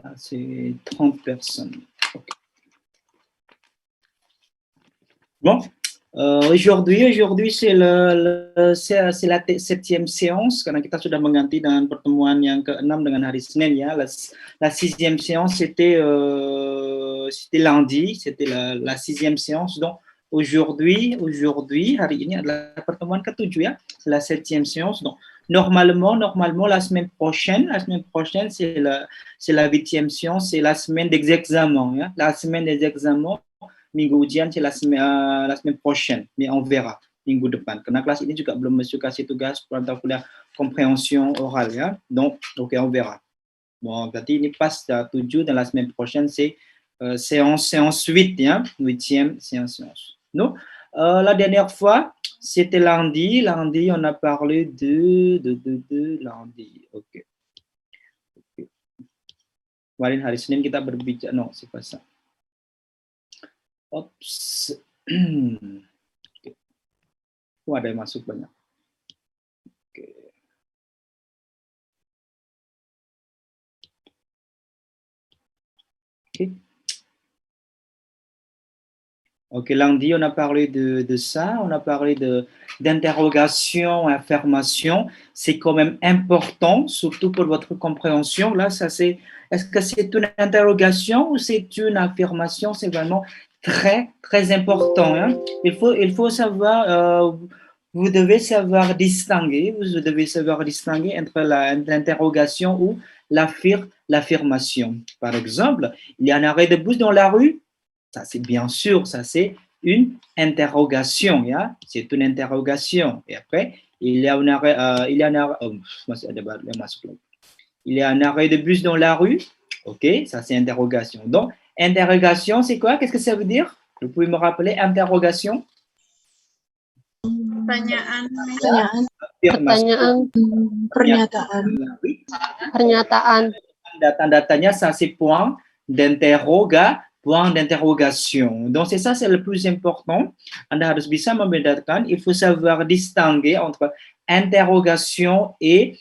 Là, c'est 30 personnes. Okay. Bon, aujourd'hui c'est la 7e séance karena kita sudah mengganti dengan pertemuan yang ke-6 dengan hari Senin ya. La 6e séance c'était lundi, c'était la 6e séance. Donc aujourd'hui hari ini adalah pertemuan ke-7 ya. C'est la 7e séance. Donc normalement la semaine prochaine c'est la 8e séance, c'est la semaine des examens ya. La semaine des examens minggu ujian c'est la semaine prochaine, mais on verra minggu depan. Karena kelas ini juga belum masuk kasih tugas mata kuliah compréhension orale ya. Donc ok, on verra. Bon, berarti ini pas 7 dan la semaine prochaine c'est séance 8 ya, 8e séance. Non, la dernière fois c'était lundi on a parlé de lundi. Ok. Kemarin hari Senin kita berbicara, non, c'est pas ça. Ops. Ada yang masuk banyak. Okay. Ok, lundi, on a parlé de ça, on a parlé d'interrogation, affirmation. C'est quand même important, surtout pour votre compréhension. Là, est-ce que c'est une interrogation ou c'est une affirmation? C'est vraiment très, très important. Hein? Il faut savoir, vous devez savoir distinguer entre l'interrogation ou l'affirmation. Par exemple, il y a un arrêt de bus dans la rue. Ça, c'est bien sûr, ça c'est une interrogation. Ya? C'est une interrogation. Et après, il y a un arrêt, il y a un arrêt de bus dans la rue. Ok, ça c'est interrogation. Donc, interrogation, c'est quoi? Qu'est-ce que ça veut dire? Vous pouvez me rappeler interrogation? Pernyataan. Tanda-tandanya, ça c'est point d'interrogation. Donc, c'est ça, c'est le plus important. Anda harus bisa membedakan, il faut savoir distinguer entre interrogation et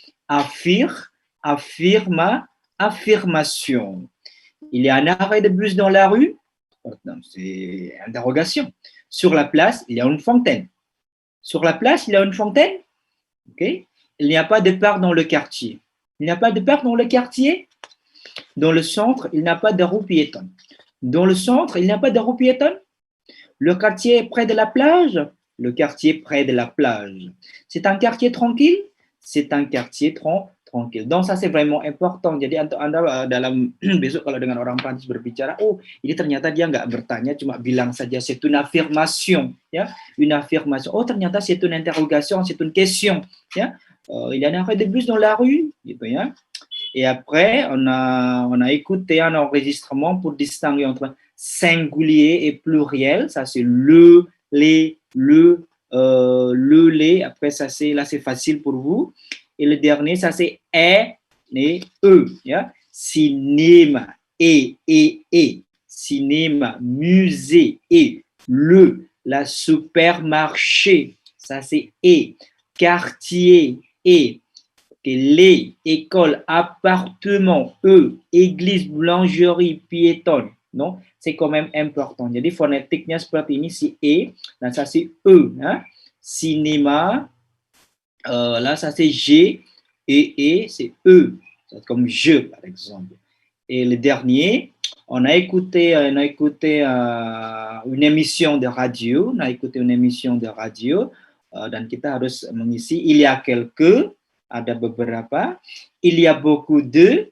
affirmation. Il y a un arrêt de bus dans la rue, c'est interrogation. Sur la place, il y a une fontaine. Sur la place, il y a une fontaine. Okay. Il n'y a pas de parc dans le quartier. Il n'y a pas de parc dans le quartier. Dans le centre, il n'y a pas de roue piétonne. Dans le centre, il n'y a pas de roue piétonne. Le quartier est près de la plage. Le quartier près de la plage. C'est un quartier tranquille. C'est un quartier tranquille. Donc ça c'est vraiment important. Jadi Anda dalam besok kalau dengan orang Prancis berbicara, oh ini ternyata dia nggak bertanya, cuma bilang saja c'est une affirmation, ya, une affirmation. Oh ternyata c'est une interrogation, c'est une question, ya. Il y a un arrêt de bus dans la rue, gitu ya. Et après, on a écouté un enregistrement pour distinguer entre singulier et pluriel. Ça, c'est le, les. Après, ça, là, c'est facile pour vous. Et le dernier, ça, c'est et e. Yeah? Cinéma, et. Cinéma, musée, et. Le, la supermarché, ça, c'est et. Quartier, et. Les, école, appartement, église, boulangerie, piétonne. Non, c'est quand même important. Jadi fonetiknya seperti ini, si E, dan ça c'est E. Hein? Cinéma, là ça c'est G, et c'est E, c'est comme je par exemple. Et le dernier, on a écouté une émission de radio, dan kita harus mengisi il y a quelques, ada beberapa, il y a beaucoup de,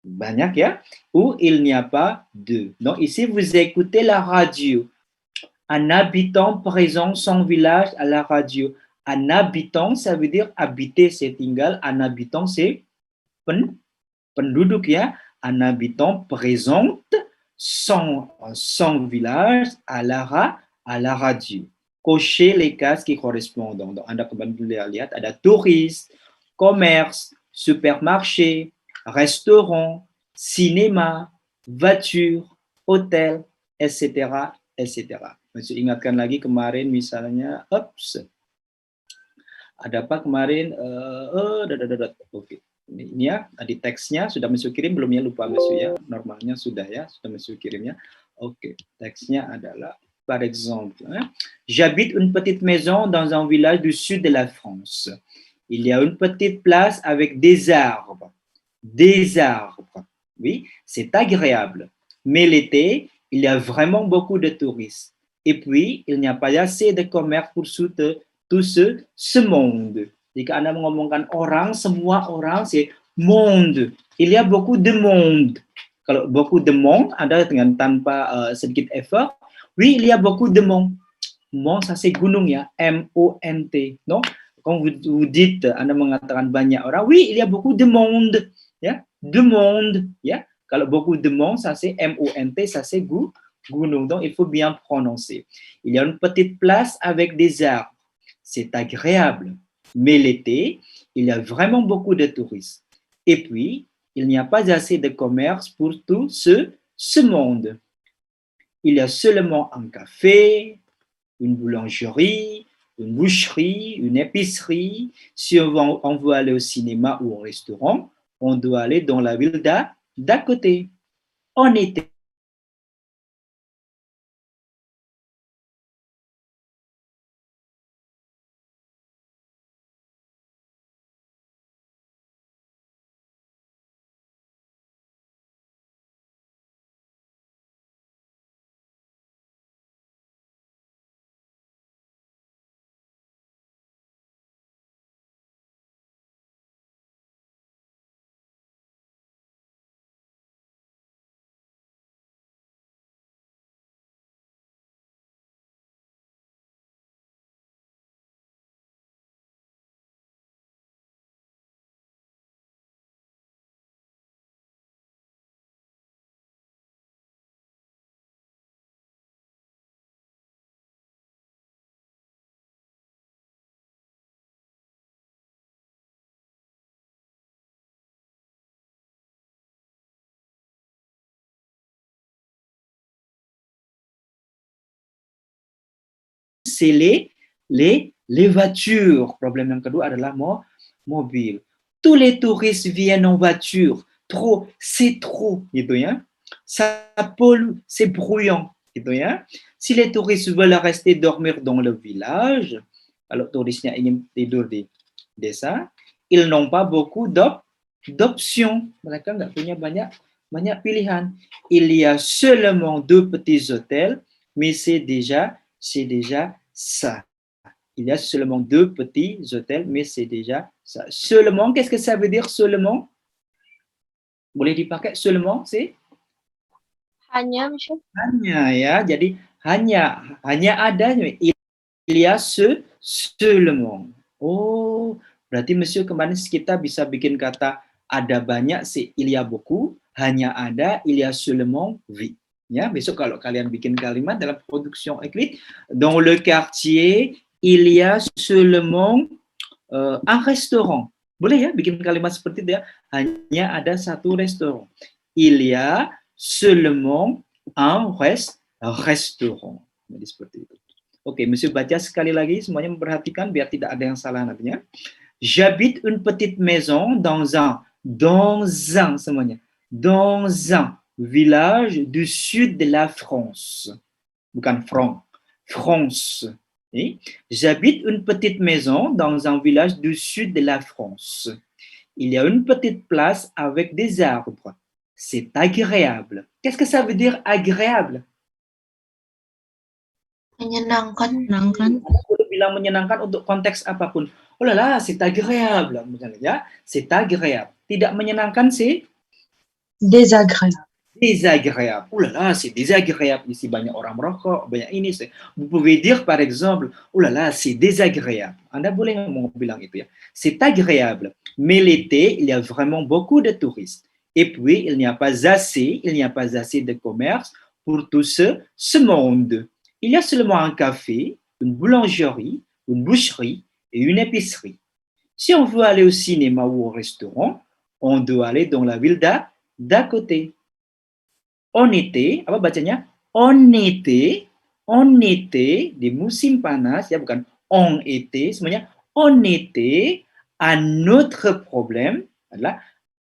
banyak ya, ou il n'y a pas de. Donc ici, vous écoutez la radio. Un habitant présente son village à la radio. Un habitant, ça veut dire habiter, c'est tinggal. Un habitant, c'est penduduk ya. Un habitant présente son village à la radio. Cochez les cases qui correspondent. Donc, Anda kembali lihat ada tourisme, commerce, supermarché, restaurant, cinéma, voiture, hôtel, etc., etc. Masih ingatkan lagi kemarin misalnya, ada apa kemarin? Oke. Ini ya, di teksnya sudah Monsieur kirim belum ya? Lupa Monsieur ya. Normalnya sudah ya, sudah Monsieur kirim ya. Oke, teksnya adalah par exemple, j'habite une petite maison dans un village du sud de la France. Il y a une petite place avec des arbres. Des arbres. Oui, c'est agréable. Mais l'été, il y a vraiment beaucoup de touristes. Et puis, il n'y a pas assez de commerce pour tout ce monde. Jika Anda mengomongkan orang, semua orang, c'est monde. Il y a beaucoup de monde. Kalau beaucoup de monde, Anda dengan tanpa sedikit effort, oui, il y a beaucoup de monde. Monde, ça c'est gunung ya, M-O-N-T. Non? Quand vous dites, Anda mengatakan banyak orang, oui, il y a beaucoup de monde. Ya, de monde. Ya, kalau beaucoup de monde, ça c'est M-O-N-T, ça c'est gunung. Donc, il faut bien prononcer. Il y a une petite place avec des arbres. C'est agréable. Mais l'été, il y a vraiment beaucoup de touristes. Et puis, il n'y a pas assez de commerce pour tout ce monde. Il y a seulement un café, une boulangerie, une boucherie, une épicerie. Si on veut aller au cinéma ou au restaurant, on doit aller dans la ville d'à côté. En été, c'est les voitures. Problème yang kedua adalah mobil. Tous les touristes viennent en voiture. Trop, c'est trop, gitu ya. Ça pollue, c'est bruyant, gitu ya. Si les touristes veulent rester dormir dans le village, kalau turisnya ingin tidur di desa, ils n'ont pas beaucoup d'options. Mereka nggak punya banyak pilihan. Il y a seulement 2 petits hôtels, mais c'est déjà ça. Il y a seulement 2 petits hôtels, mais c'est déjà ça. Seulement, qu'est-ce que ça veut dire seulement? Boleh dipakai seulement, c'est? Hanya, Monsieur. Hanya ya, jadi hanya adanya. Il y a seulement. Oh, berarti Monsieur kemarin kita bisa bikin kata ada banyak, c'est il y a beaucoup, hanya ada, il y a seulement, oui. Ya, besok kalau kalian bikin kalimat dalam production écrite, dans le quartier, il y a seulement un restaurant. Boleh ya bikin kalimat seperti itu ya, hanya ada satu restoran. Il y a seulement un restaurant. Jadi seperti itu. Oke, Monsieur baca sekali lagi, semuanya memperhatikan biar tidak ada yang salah nantinya. J'habite une petite maison dans un semuanya. Dans un village du sud de la France. Bukan France. J'habite une petite maison dans un village du sud de la France. Il y a une petite place avec des arbres. C'est agréable. Qu'est-ce que ça veut dire agréable? Menyenangkan. Boleh bilang menyenangkan untuk konteks apapun. Oh là là, c'est agréable. Misalnya ya, c'est agréable. Tidak menyenangkan, c'est Désagréable. désagréable. Oh là là, c'est désagréable. Ici banyak orang merokok, banyak ini. Vous pouvez dire par exemple, oh là là, c'est désagréable. Anda boleh ngomong bilang itu ya. C'est agréable. Mais l'été, il y a vraiment beaucoup de touristes. Et puis, il n'y a pas assez de commerce pour tout ce monde. Il y a seulement un café, une boulangerie, une boucherie et une épicerie. Si on veut aller au cinéma ou au restaurant, on doit aller dans la ville d'à côté. En été, apa bacanya? En été di musim panas, ya bukan en été, semuanya en été, un autre problème, adalah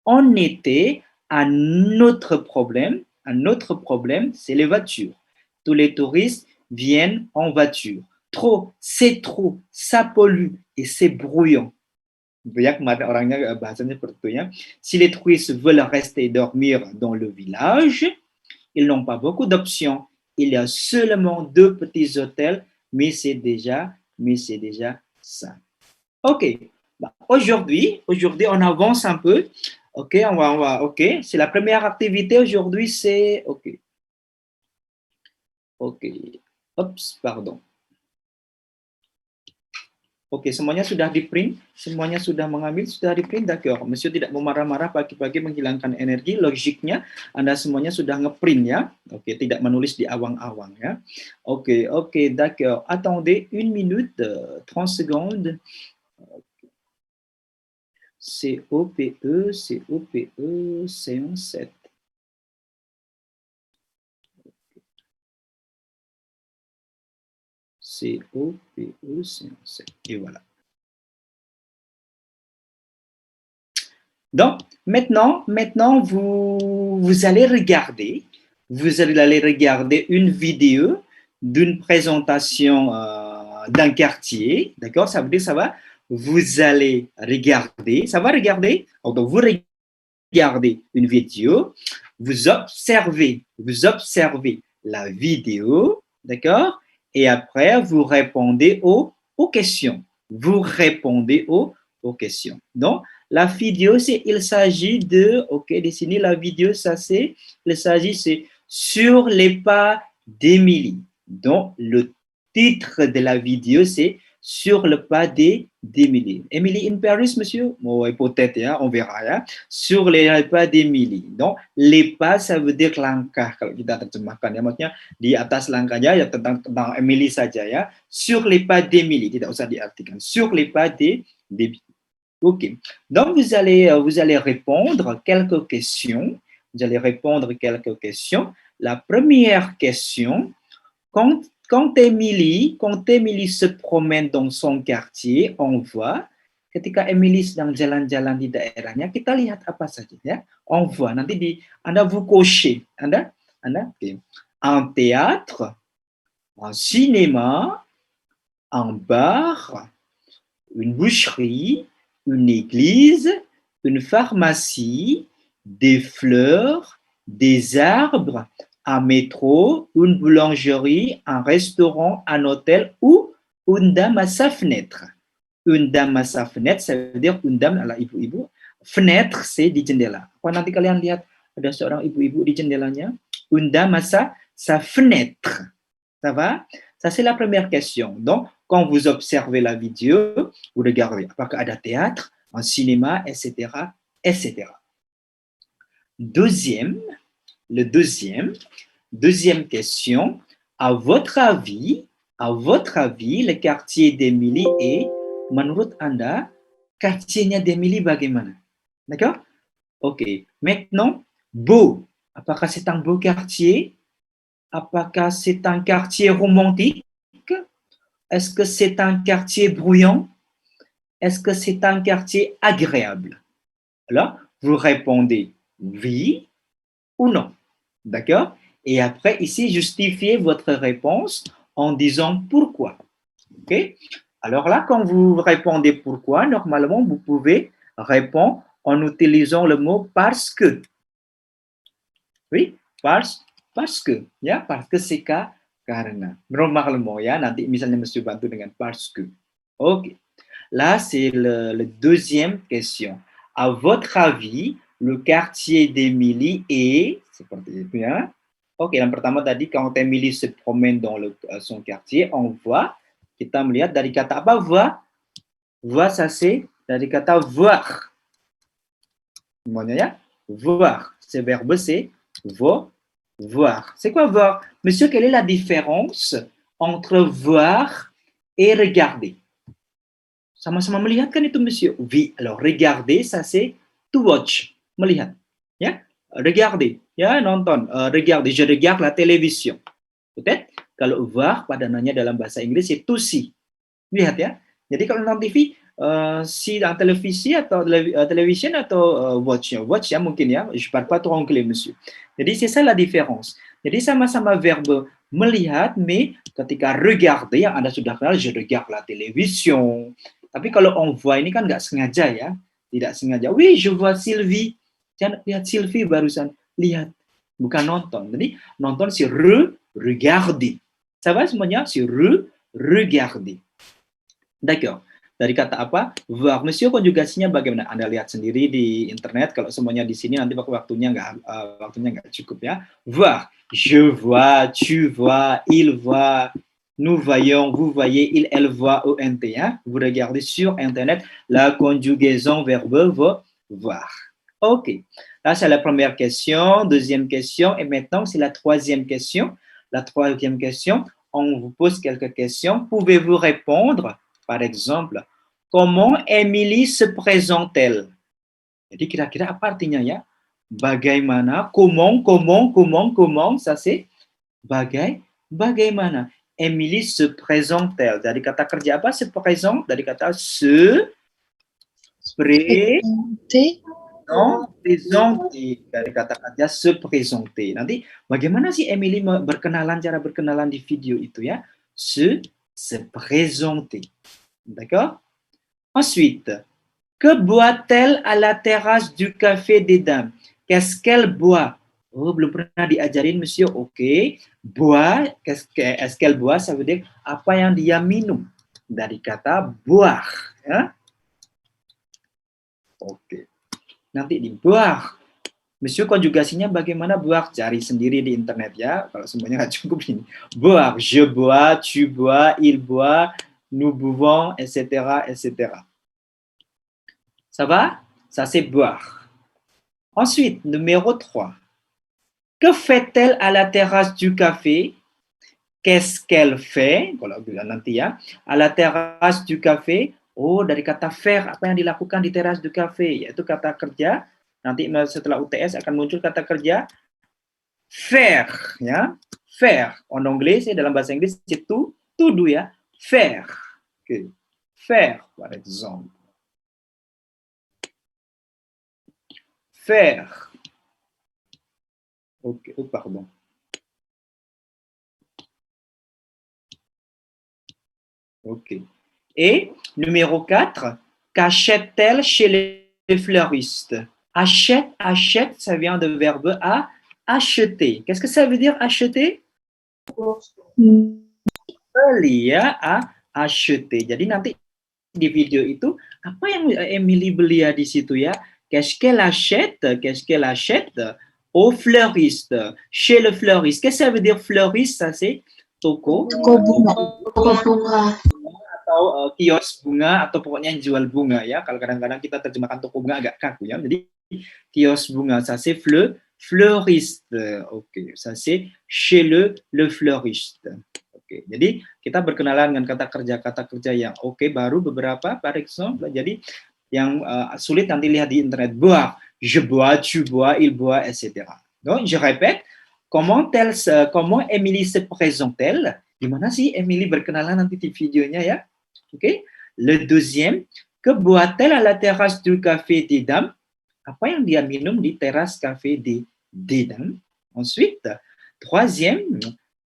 on était un autre problème. Un autre problème, c'est les voitures. Tous les touristes viennent en voiture. Trop, c'est trop, ça pollue et c'est bruyant. Banyak kemarin orangnya bahasanya seperti itu ya. Si les touristes veulent rester dormir dans le village, ils n'ont pas beaucoup d'options. Il y a seulement 2 petits hôtels, mais c'est déjà ça. Ok. Bah, aujourd'hui, on avance un peu. Ok, ok. C'est la première activité aujourd'hui, c'est ok. Ok. Oups, pardon. Oke, semuanya sudah di-print, semuanya sudah mengambil, sudah di-print, d'accord. Monsieur tidak mau marah-marah pagi-pagi menghilangkan energi, logiknya Anda semuanya sudah nge-print ya. Oke, tidak menulis di awang-awang ya. Oke, oke, d'accord. Attendez une minute, 30 secondes. COPE, COPE, séance 7. COPE, séance 7. Et voilà. Donc, maintenant vous allez regarder une vidéo d'une présentation d'un quartier, d'accord? Ça veut dire, vous allez regarder, donc vous regardez une vidéo, vous observez la vidéo, d'accord? Et après, vous répondez aux questions. Aux questions. Donc, la vidéo, il s'agit de, ok, dessiner la vidéo, il s'agit, c'est sur les pas d'Émilie. Donc, le titre de la vidéo, c'est sur le pas d'Émilie. Emily in Paris, monsieur? Oh, peut-être, ya, on verra, ya. Sur les pas d'Émilie. Donc, les pas, ça veut dire langkah. Kalau kita terjemahkan, ya, maksudnya di atas langkahnya, ya tentang Emily saja, ya. Sur les pas d'Émilie, tidak usah diartikan. Sur les pas d'Émilie. Ok. Donc, vous allez répondre quelques questions. La première question, quand Emily se promène dans son quartier, on voit, ketika Emily sedang jalan-jalan di daerahnya, kita lihat apa saja ya? On voit, nanti Anda vous cochez. Anda, okay. Un théâtre, un cinéma, un bar, une boucherie, une église, une pharmacie, des fleurs, des arbres, un métro, une boulangerie, un restaurant, un hôtel ou une dame à sa fenêtre. Une dame à sa fenêtre, ça veut dire une dame adalah ibu-ibu. Fenêtre, c'est di jendela. Apa nanti kalian lihat ada seorang ibu-ibu di jendelanya? Une dame à sa fenêtre. Ça va? Ça, c'est la première question. Donc, quand vous observez la vidéo, vous regardez apakah ada théâtre, un cinéma, etc., etc. Deuxième question, à votre avis, le quartier d'Emily est, menurut Anda, quartier-nya d'Emily bagaimana? D'accord? Ok. Maintenant, beau. Apakah c'est un beau quartier? Apakah c'est un quartier romantique? Est-ce que c'est un quartier bruyant? Est-ce que c'est un quartier agréable? Alors, vous répondez oui ou non. D'accord? Et après, ici, justifiez votre réponse en disant pourquoi. OK? Alors là, quand vous répondez pourquoi, normalement, vous pouvez répondre en utilisant le mot parce que. Oui, parce que. Ya, parce que c'est karena. Normalement, ya, nanti misalnya Monsieur bantu dengan parce que. OK. Là, c'est le deuxième question. À votre avis, le quartier d'Emily est seperti itu ya. Oke, yang pertama tadi quand Emily se promène dans son quartier, on voit, kita melihat dari kata apa? Voir, ça c'est dari kata voir. Semuanya ya? Voir. Ce verbe c'est voir. C'est quoi voir? Monsieur, quelle est la différence entre voir et regarder? Sama-sama melihat kan itu, monsieur? Oui. Alors, regarder, ça c'est to watch, melihat. Ya, regarder, ya, nonton. Regarder, je regarde la télévision. Peut-être, kalau voir pada nanya dalam bahasa Inggris, c'est to see. Lihat ya. Jadi kalau nonton TV, si dans televisi atau television atau watch ya mungkin ya, je parle pas trop anglais monsieur. Jadi c'est ça la différence. Jadi sama-sama verbe melihat, mais ketika regarder yang Anda sudah kenal, je regarde la télévision. Tapi kalau on voit ini kan nggak sengaja ya, tidak sengaja. Oui, je vois Sylvie. Jangan lihat Sylvie barusan, lihat, bukan nonton. Jadi nonton si regarder. Ça va semuanya? Si regarder. D'accord. Dari kata apa? Voir. Monsieur konjugasinya bagaimana? Anda lihat sendiri di internet. Kalau semuanya di sini nanti waktunya nggak cukup ya. Voir. Je vois, tu vois, il voit, nous voyons, vous voyez, il, elle voit, ONT. Hein? Vous regardez sur internet la conjugaison verbe voir. Ok. Là, c'est la première question, deuxième question, et maintenant, c'est la troisième question. La troisième question, on vous pose quelques questions. Pouvez-vous répondre? Par exemple, comment Emily se présente-t-elle? Jadi kira-kira apa artinya ya? Bagaimana, comment, ça c'est bagaimana. Emily se présente-t-elle? Dari kata kerja apa? Se présente, dari kata se présenter, dari kata kerja se présenter. Nanti bagaimana sih Emily cara berkenalan di video itu ya? Se présenter. D'accord? Ensuite, que boit-elle à la terrasse du café des dames? Qu'est-ce qu'elle boit? Oh, belum pernah diajarin, monsieur. Oke. Boit, est-ce qu'elle boit? Ça veut dire apa yang dia minum. Dari kata boire. Ya? Oke. Nanti di boire. Monsieur konjugasinya bagaimana boire? Cari sendiri di internet ya. Kalau semuanya nggak cukup ini. Boire. Je bois, tu bois, il boit, nous buvons, etc., etc. Ça va? Ça, c'est boire. Ensuite, numéro 3. Que fait-elle à la terrasse du café? Qu'est-ce qu'elle fait? Kalau bilang nanti ya. À la terrasse du café. Oh, dari kata faire. Apa yang dilakukan di teras du café? Yaitu kata kerja. Nanti setelah UTS akan muncul kata kerja faire. Ya. Faire. En anglais, dalam bahasa Inggris, c'est to do ya. Faire. Okay. Faire, par exemple. Faire. Ok, oh, pardon. Ok. Et numéro 4, qu'achète-t-elle chez les fleuristes? Achète, ça vient du verbe acheter. Qu'est-ce que ça veut dire acheter? Beli ya, acheter. Jadi nanti di video itu apa yang Emily beli ya di situ ya? Qu'est-ce qu'elle achète? Au fleuriste, chez le fleuriste. Qu'est-ce que ça veut dire fleuriste? Ça c'est toko bunga. Atau kios bunga atau pokoknya yang jual bunga ya. Kalau kadang-kadang kita terjemahkan toko bunga agak kaku ya. Jadi kios bunga, ça c'est fleuriste. Oke, ça c'est chez le fleuriste. Oke, jadi kita berkenalan dengan kata kerja yang oke, baru beberapa par exemple. Jadi yang sulit nanti lihat di internet. Boire, je bois, tu bois, il boit, etc. Donc, je répète, comment Emily se présente-t-elle? Gimana sih Emily berkenalan nanti di videonya ya? Oke. Le deuxième, que boit-elle à la terrasse du café des dames? Apa yang dia minum di teras café des dames? Ensuite, troisième,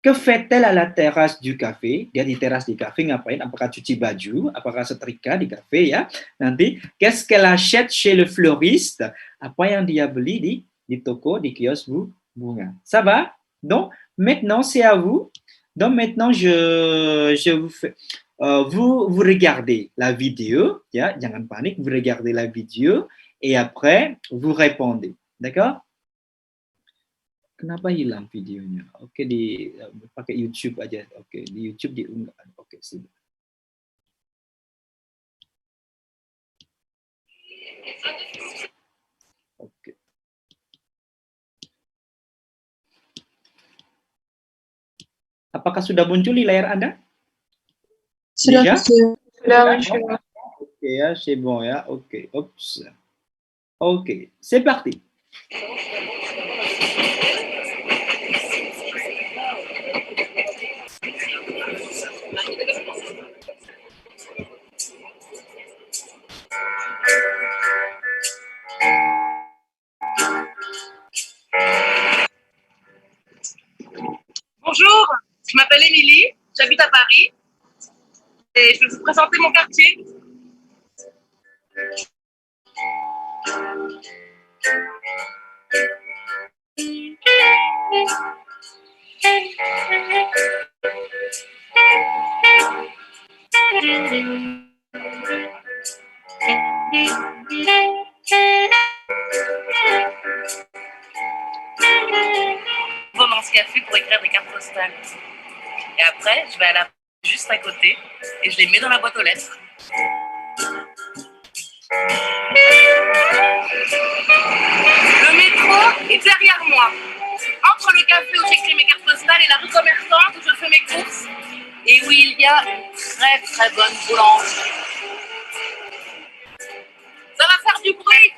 que fait-elle à la terrasse du café? Dia di teras di kafe ngapain? Apakah cuci baju? Apakah setrika di kafe ya? Nanti, qu'est-ce qu'elle achète chez le fleuriste? Apa yang dia beli di toko, di kios bunga. Ça va? Donc, maintenant, c'est à vous. Donc, maintenant, je vous fais... vous regardez la vidéo, ya, jangan panik, vous regardez la vidéo, et après, vous répondez. D'accord? Kenapa hilang videonya? Oke, pakai YouTube aja. Oke, di YouTube diunggah. Oke, sudah. Oke. Apakah sudah muncul di layar Anda? Sudah. Oke ya, c'est bon ya. Oke, oups. Oke, c'est parti. vous présenter mon quartier. Mon café pour écrire des cartes postales. Et après, je vais à la juste à côté et je les mets dans la boîte aux lettres. Le métro est derrière moi. Entre le café où j'écris mes cartes postales et la rue commerçante où je fais mes courses. Et où il y a une très très bonne boulangerie. Ça va faire du bruit.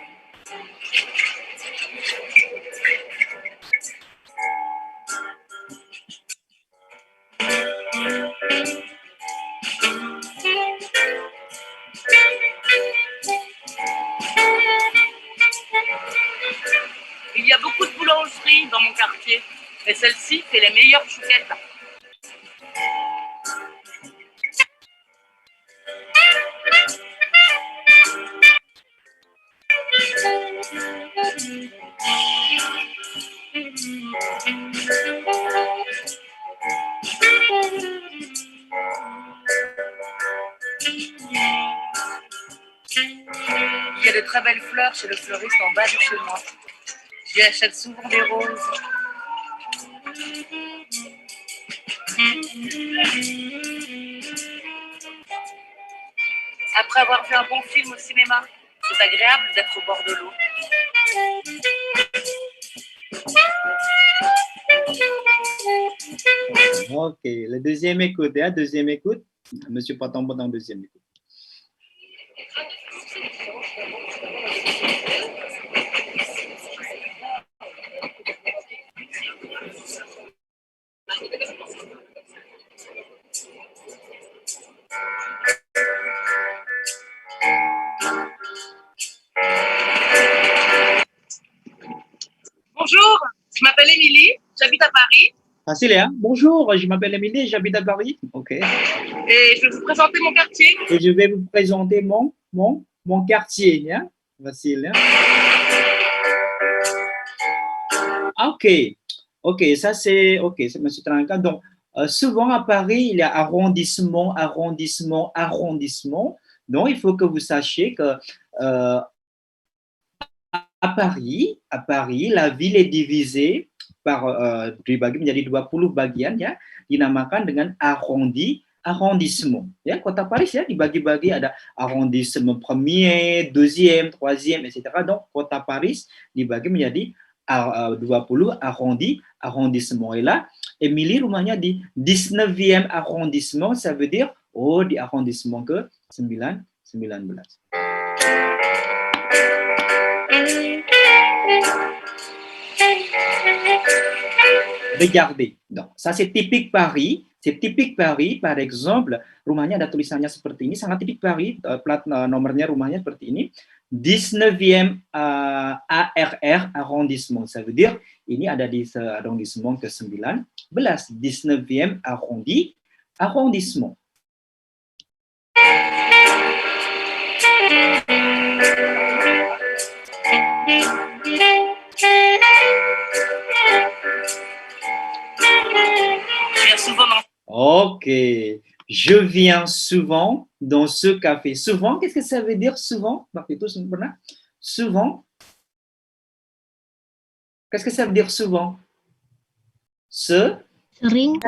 Il y a beaucoup de boulangeries dans mon quartier, mais celle-ci fait les meilleures chouquettes. Il y a de très belles fleurs chez le fleuriste en bas de chez moi. J'y achète souvent des roses. Après avoir vu un bon film au cinéma, c'est agréable d'être au bord de l'eau. Ok, le deuxième écoute, hein, deuxième écoute. Monsieur Patambo dans deuxième écoute. Bonjour, je m'appelle Émilie, j'habite à Paris. Facile, hein? Bonjour, je m'appelle Émilie, j'habite à Paris. Ok. Et je vais vous présenter mon quartier. Et je vais vous présenter mon quartier. Hein? Facile. Hein? Ok. Ok, ça c'est M. Tranca. Donc, souvent à Paris, il y a arrondissement, arrondissement, arrondissement. Donc, il faut que vous sachiez que à Paris, la ville est divisée par dibagi menjadi 20 bagian ya, dinamakan dengan arrondissement. Ya, kota Paris ya dibagi-bagi ada arrondissement premier, deuxième, troisième, etc. Donc kota Paris dibagi menjadi 20 arrondissement. Et là, Émilie rumahnya di 19e arrondissement, ça veut dire di arrondissement ke 19. Regardez, donc, ça c'est typique Paris. C'est typique Paris, par exemple, rumahnya ada tulisannya seperti ini, sangat tipik Paris, plat nomornya rumahnya seperti ini, 19e ARR arrondissement, ça veut dire ini ada di arrondissement ke-19, 19e arrondissement. Ok, je viens souvent dans ce café. Souvent, qu'est-ce que ça veut dire souvent? Souvent. Qu'est-ce que ça veut dire souvent? Sering.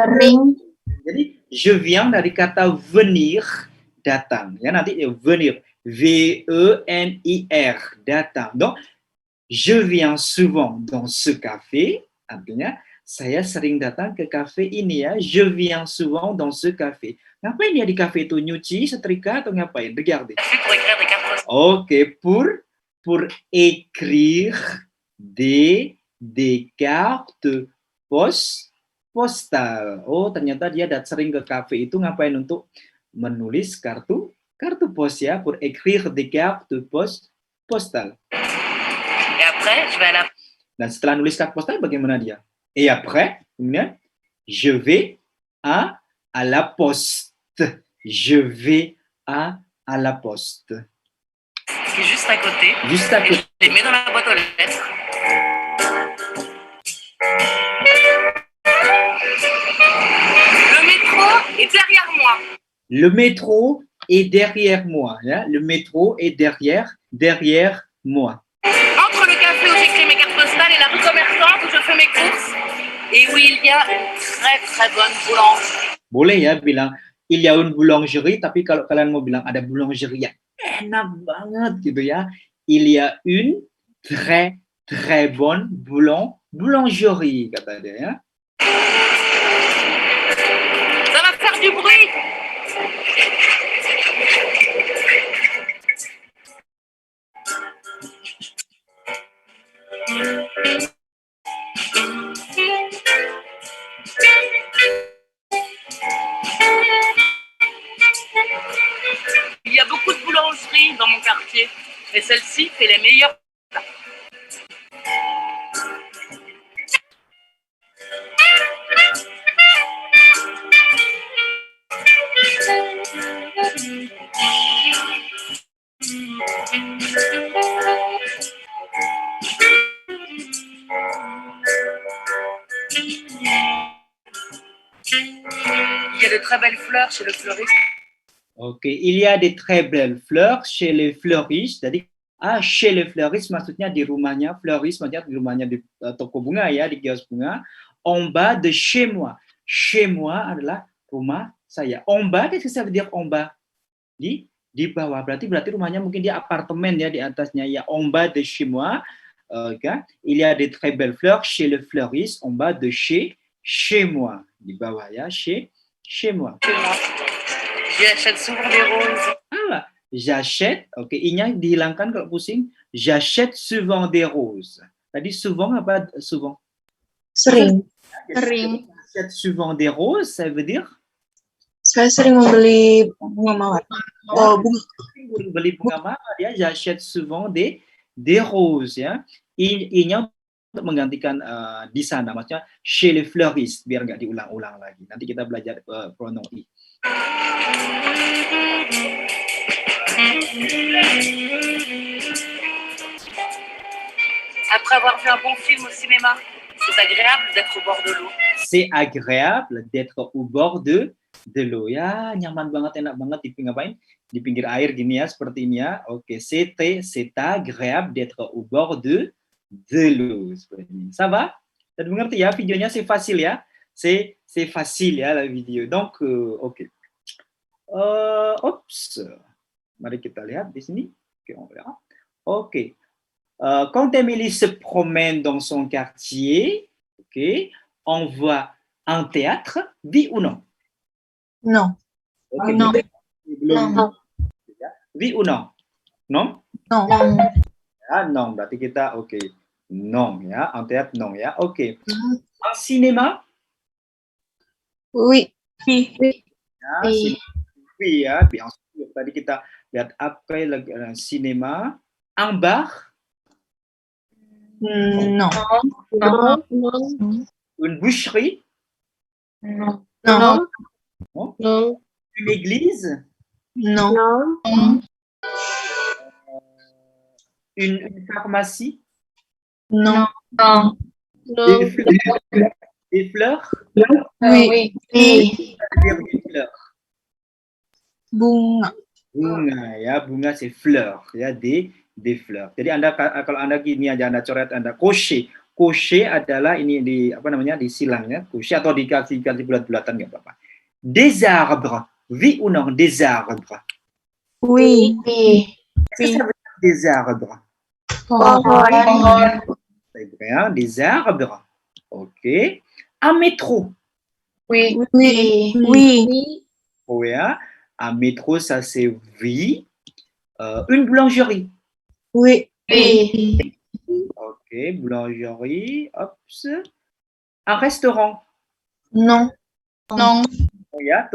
Jadi, je viens dari kata venir, datang. Ya, nanti venir, V-E-N-I-R, datang. Donc, je viens souvent dans ce café, artinya saya sering datang ke kafe ini ya. Je viens souvent dans ce café. Ngapain dia di kafe itu? Nyuci, setrika atau ngapain? Regardez. Ok, pour écrire des cartes postales. Oh, ternyata dia sering ke kafe itu ngapain? Untuk menulis kartu pos ya, pour écrire des cartes postales. Et après, je vais à la... Dan setelah nulis kartu postal bagaimana dia? Et après, je vais à la poste. Je vais à la poste. qui est juste à côté. Juste à Et côté. je les mets dans la boîte aux lettres. Le métro est derrière moi. Le métro est derrière moi. Hein? Le métro est derrière moi. Entre le café où j'écris mes cartes postales et la rue commerçante où je fais mes courses. Et où il y a une très très bonne boulangerie. Boleh ya bilang, il y a une boulangerie, tapi kalau kalian mau bilang ada boulangerie yang enak banget gitu ya, il y a une très très bonne boulangerie kata dia ya. Ça va faire du bruit. Il y a beaucoup de boulangeries dans mon quartier. Et celle-ci fait les meilleurs. Il y a de très belles fleurs chez le fleuriste. Oke, il y a des très belles fleurs chez les fleuristes. Jadi, chez les fleuristes maksudnya di rumahnya, fleuriste maksudnya di rumahnya di toko bunga ya, di kios bunga. En bas de chez moi. Chez moi adalah rumah saya. En bas, qu'est-ce que ça veut dire en bas? Di bawah. Berarti rumahnya mungkin di apartemen ya, di atasnya ya. En bas de chez moi. Okay. Il y a des très belles fleurs chez le fleuriste. En bas de chez moi. Di bawah ya, chez moi. Chez moi. J'achète souvent des roses. J'achète, ok, i-nya dihilangkan kalau pusing. J'achète souvent des roses. Tadi souvent apa souvent? Sering. Sering. J'achète souvent des roses, ça veut dire? Saya sering membeli bunga mawar. Oh, bunga. Beli bunga mawar ya. J'achète souvent des roses ya. I-nya untuk menggantikan di sana, maksudnya chez les fleuristes, biar nggak diulang-ulang lagi. Nanti kita belajar pronom i. Après avoir vu un bon film au cinéma, c'est agréable d'être au bord de l'eau. C'est agréable d'être au bord de l'eau. Ya, nyaman banget, enak banget di pinggir air gini ya, seperti ini ya. Oke, c'est agréable d'être au bord de l'eau. Seperti ini. Ça va? Dan mengerti ya, videonya c'est facile ya. C'est facile ya la vidéo. Donc, oke. Oups. Mari kita lihat di sini. Oke, on verra. Oke. Quand Émilie se promène dans son quartier, okay, on voit un théâtre, oui ou non? No. Okay, No. belum. Oui ou non? Non? No. Ya, non. Berarti kita oke. Non ya, un théâtre non ya. Oke. Un cinéma? Oui. Oui. Ya, Oui. oui ya, bien sûr. Tadi kita lihat après le cinéma. Un bar? No. No. Une boucherie? No. No. Non? No. Une église? No. Une pharmacie? No. No. Des fleurs? Oui. Oui. C'est-à-dire des fleurs. Bunga. Bunga ya, bunga c'est fleur ya, des fleurs. Jadi kalau Anda gini aja Anda coret, Anda crochet. Crochet adalah ini di apa namanya, di silang ya, crochet atau dikasih bulat-bulatan enggak apa-apa. Des arbres. Oui ou non, des arbres? Oui. Oui. Qu'est-ce que ça veut dire des arbres? Pohon. C'est bien, des arbres. OK. Un métro. Oui. Oui. Oui. Oh ya. Un métro, ça c'est oui. Une boulangerie. Oui. Ok, boulangerie. Hop. Un restaurant. Non. Non. Oh ya,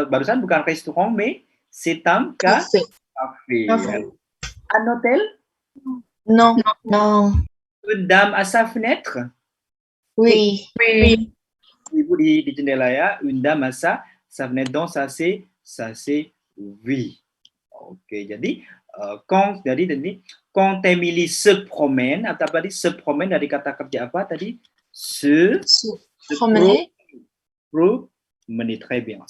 barusan bukan restoran, mais c'est un café. Ya. Un hôtel. Non. Non. Une dame à sa fenêtre. Oui. Oui. Ibu di jendela ya. Une dame à sa fenêtre. Donc ça c'est oui. Oke, jadi quand Emily se promène, atau tadi se promène dari kata kerja apa tadi? Se Promener. promener, très bien.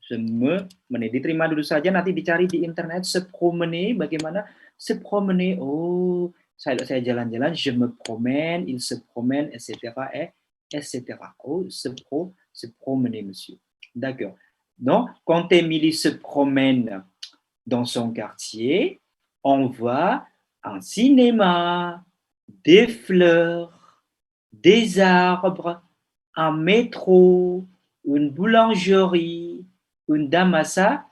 Je me mener. Diterima dulu saja, nanti dicari di internet. Se promener, bagaimana? Se promener, oh, saya jalan-jalan, je me promène, il se promène, etc. etc. Oh, se promener, monsieur. D'accord. Donc, quand Émilie se promène dans son quartier, on voit un cinéma, des fleurs, des arbres, un métro, une boulangerie, une dame à sa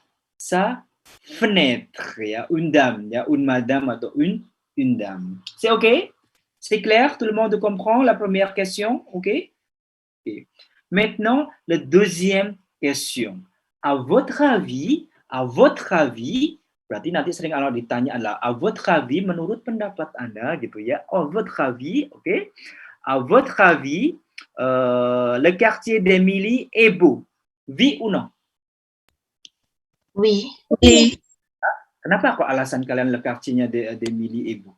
fenêtre, ya, une dame, ya, une madame atau une dame. C'est OK? C'est clair? Tout le monde comprend la première question? OK? Okay. Maintenant, la deuxième question. À votre avis, berarti nanti sering kalau ditanya adalah à votre avis, menurut pendapat Anda gitu ya. À votre avis, oke. Okay? À votre avis, le quartier d'Emily est beau. Oui ou non? Oui. Oui. Kenapa kok alasan kalian le quartier-nya d'Emily est beau?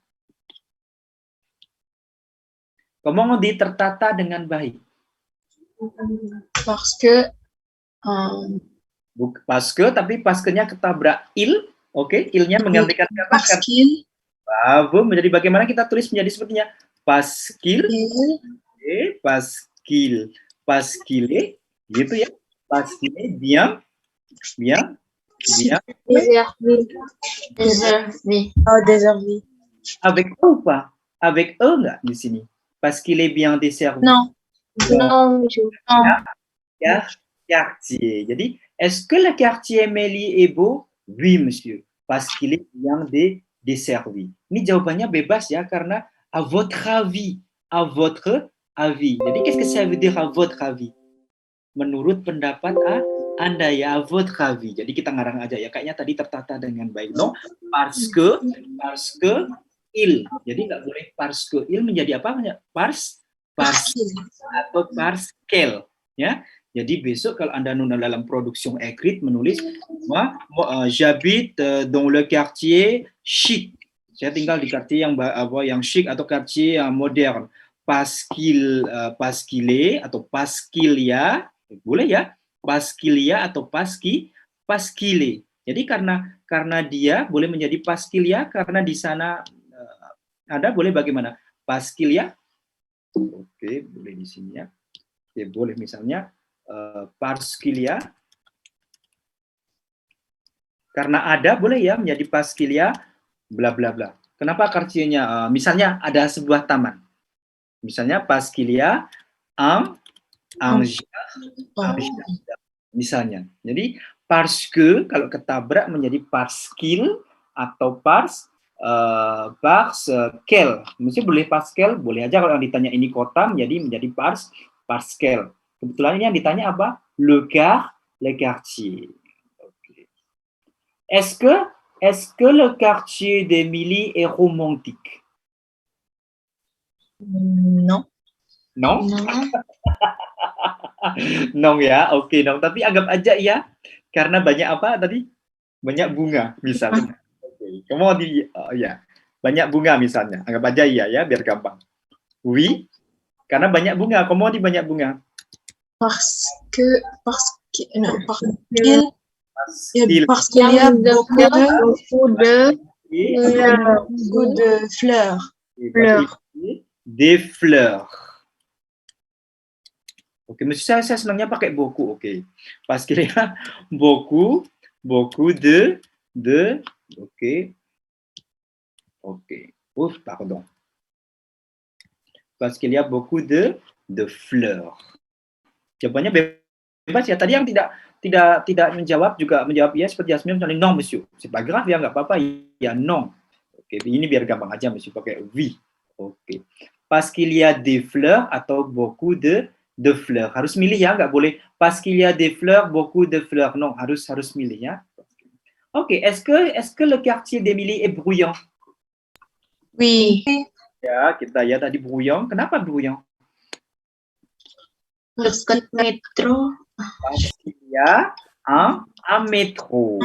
Comment on dit tertata dengan baik? Parce que Parce que, tapi paskenya ketabrak il, oke, okay? Il-nya menggantikan kata. Parce qu'il. Bravo, menjadi bagaimana kita tulis menjadi sepertinya parce qu'il, okay, parce qu'il est, gitu ya, parce qu'il est bien. Desservi. Avec E ou pas? Avec E nggak di sini? Parce qu'il est bien desservi. Non. Non, monsieur. Quartier. Jadi, est-ce que le quartier Mélie est beau? Oui, monsieur. Parce qu'il est bien desservi. Ini jawabannya bebas ya, karena à votre avis. À votre avis. Jadi, qu'est-ce que ça veut dire à votre avis? Menurut pendapat Anda ya, à votre avis. Jadi, kita ngarang aja ya. Kayaknya tadi tertata dengan baik. No? Parce que il. Jadi, nggak boleh parce que il menjadi apa? Parce atau parce qu'elle. Ya. Jadi besok kalau Anda nulis dalam production écrite menulis, moi j'habite dans le quartier chic. Saya tinggal di quartier yang chic atau quartier yang modern. Parce qu'il est atau parce qu'il y a, boleh ya? Parce qu'il y a atau parce qu'il est. Jadi karena dia boleh menjadi parce qu'il y a, karena di sana Anda boleh bagaimana? Parce qu'il y a. Oke, boleh di sini ya. Oke, boleh misalnya parce qu'il y a, karena ada boleh ya menjadi parce qu'il y a bla bla bla. Kenapa quartier-nya misalnya ada sebuah taman, misalnya parce qu'il y a un misalnya. Jadi parce que kalau ketabrak menjadi parce qu'il atau parce qu'elle. Mesti boleh parce qu'elle, boleh aja kalau yang ditanya ini kota menjadi parce qu'elle. Kebetulan yang ditanya apa? Le quartier. Okay. Est-ce que le quartier d'Emily est romantique? Non. Non? Non. Non ya, oke dong. Tapi anggap aja ya, karena banyak apa tadi? Banyak bunga misalnya. Oke, kamu ya, banyak bunga misalnya. Anggap aja iya ya, biar gampang. Oui, karena banyak bunga. Kamu di banyak bunga. Parce qu'il y a beaucoup de fleurs. Des fleurs. Oke, mesti saya senangnya pakai beaucoup, oke. Parce qu'il y a beaucoup de oke. Pardon. Parce qu'il y a beaucoup de fleurs. Jawabannya bebas ya. Tadi yang tidak menjawab juga menjawab ya seperti Yasmin misalnya non monsieur. C'est pas grave ya, nggak apa-apa ya non. Oke, ini biar gampang aja monsieur pakai oui. Oke. Parce qu'il y a des fleurs atau beaucoup de fleurs. Harus milih ya, nggak boleh parce qu'il y a des fleurs, beaucoup de fleurs. Non, harus milih ya. Oke, est-ce que le quartier d'Emily est bruyant? Oui. Ya, kita ya tadi bruyant. Kenapa bruyant? Dekat metro. Parce qu'il y a un métro.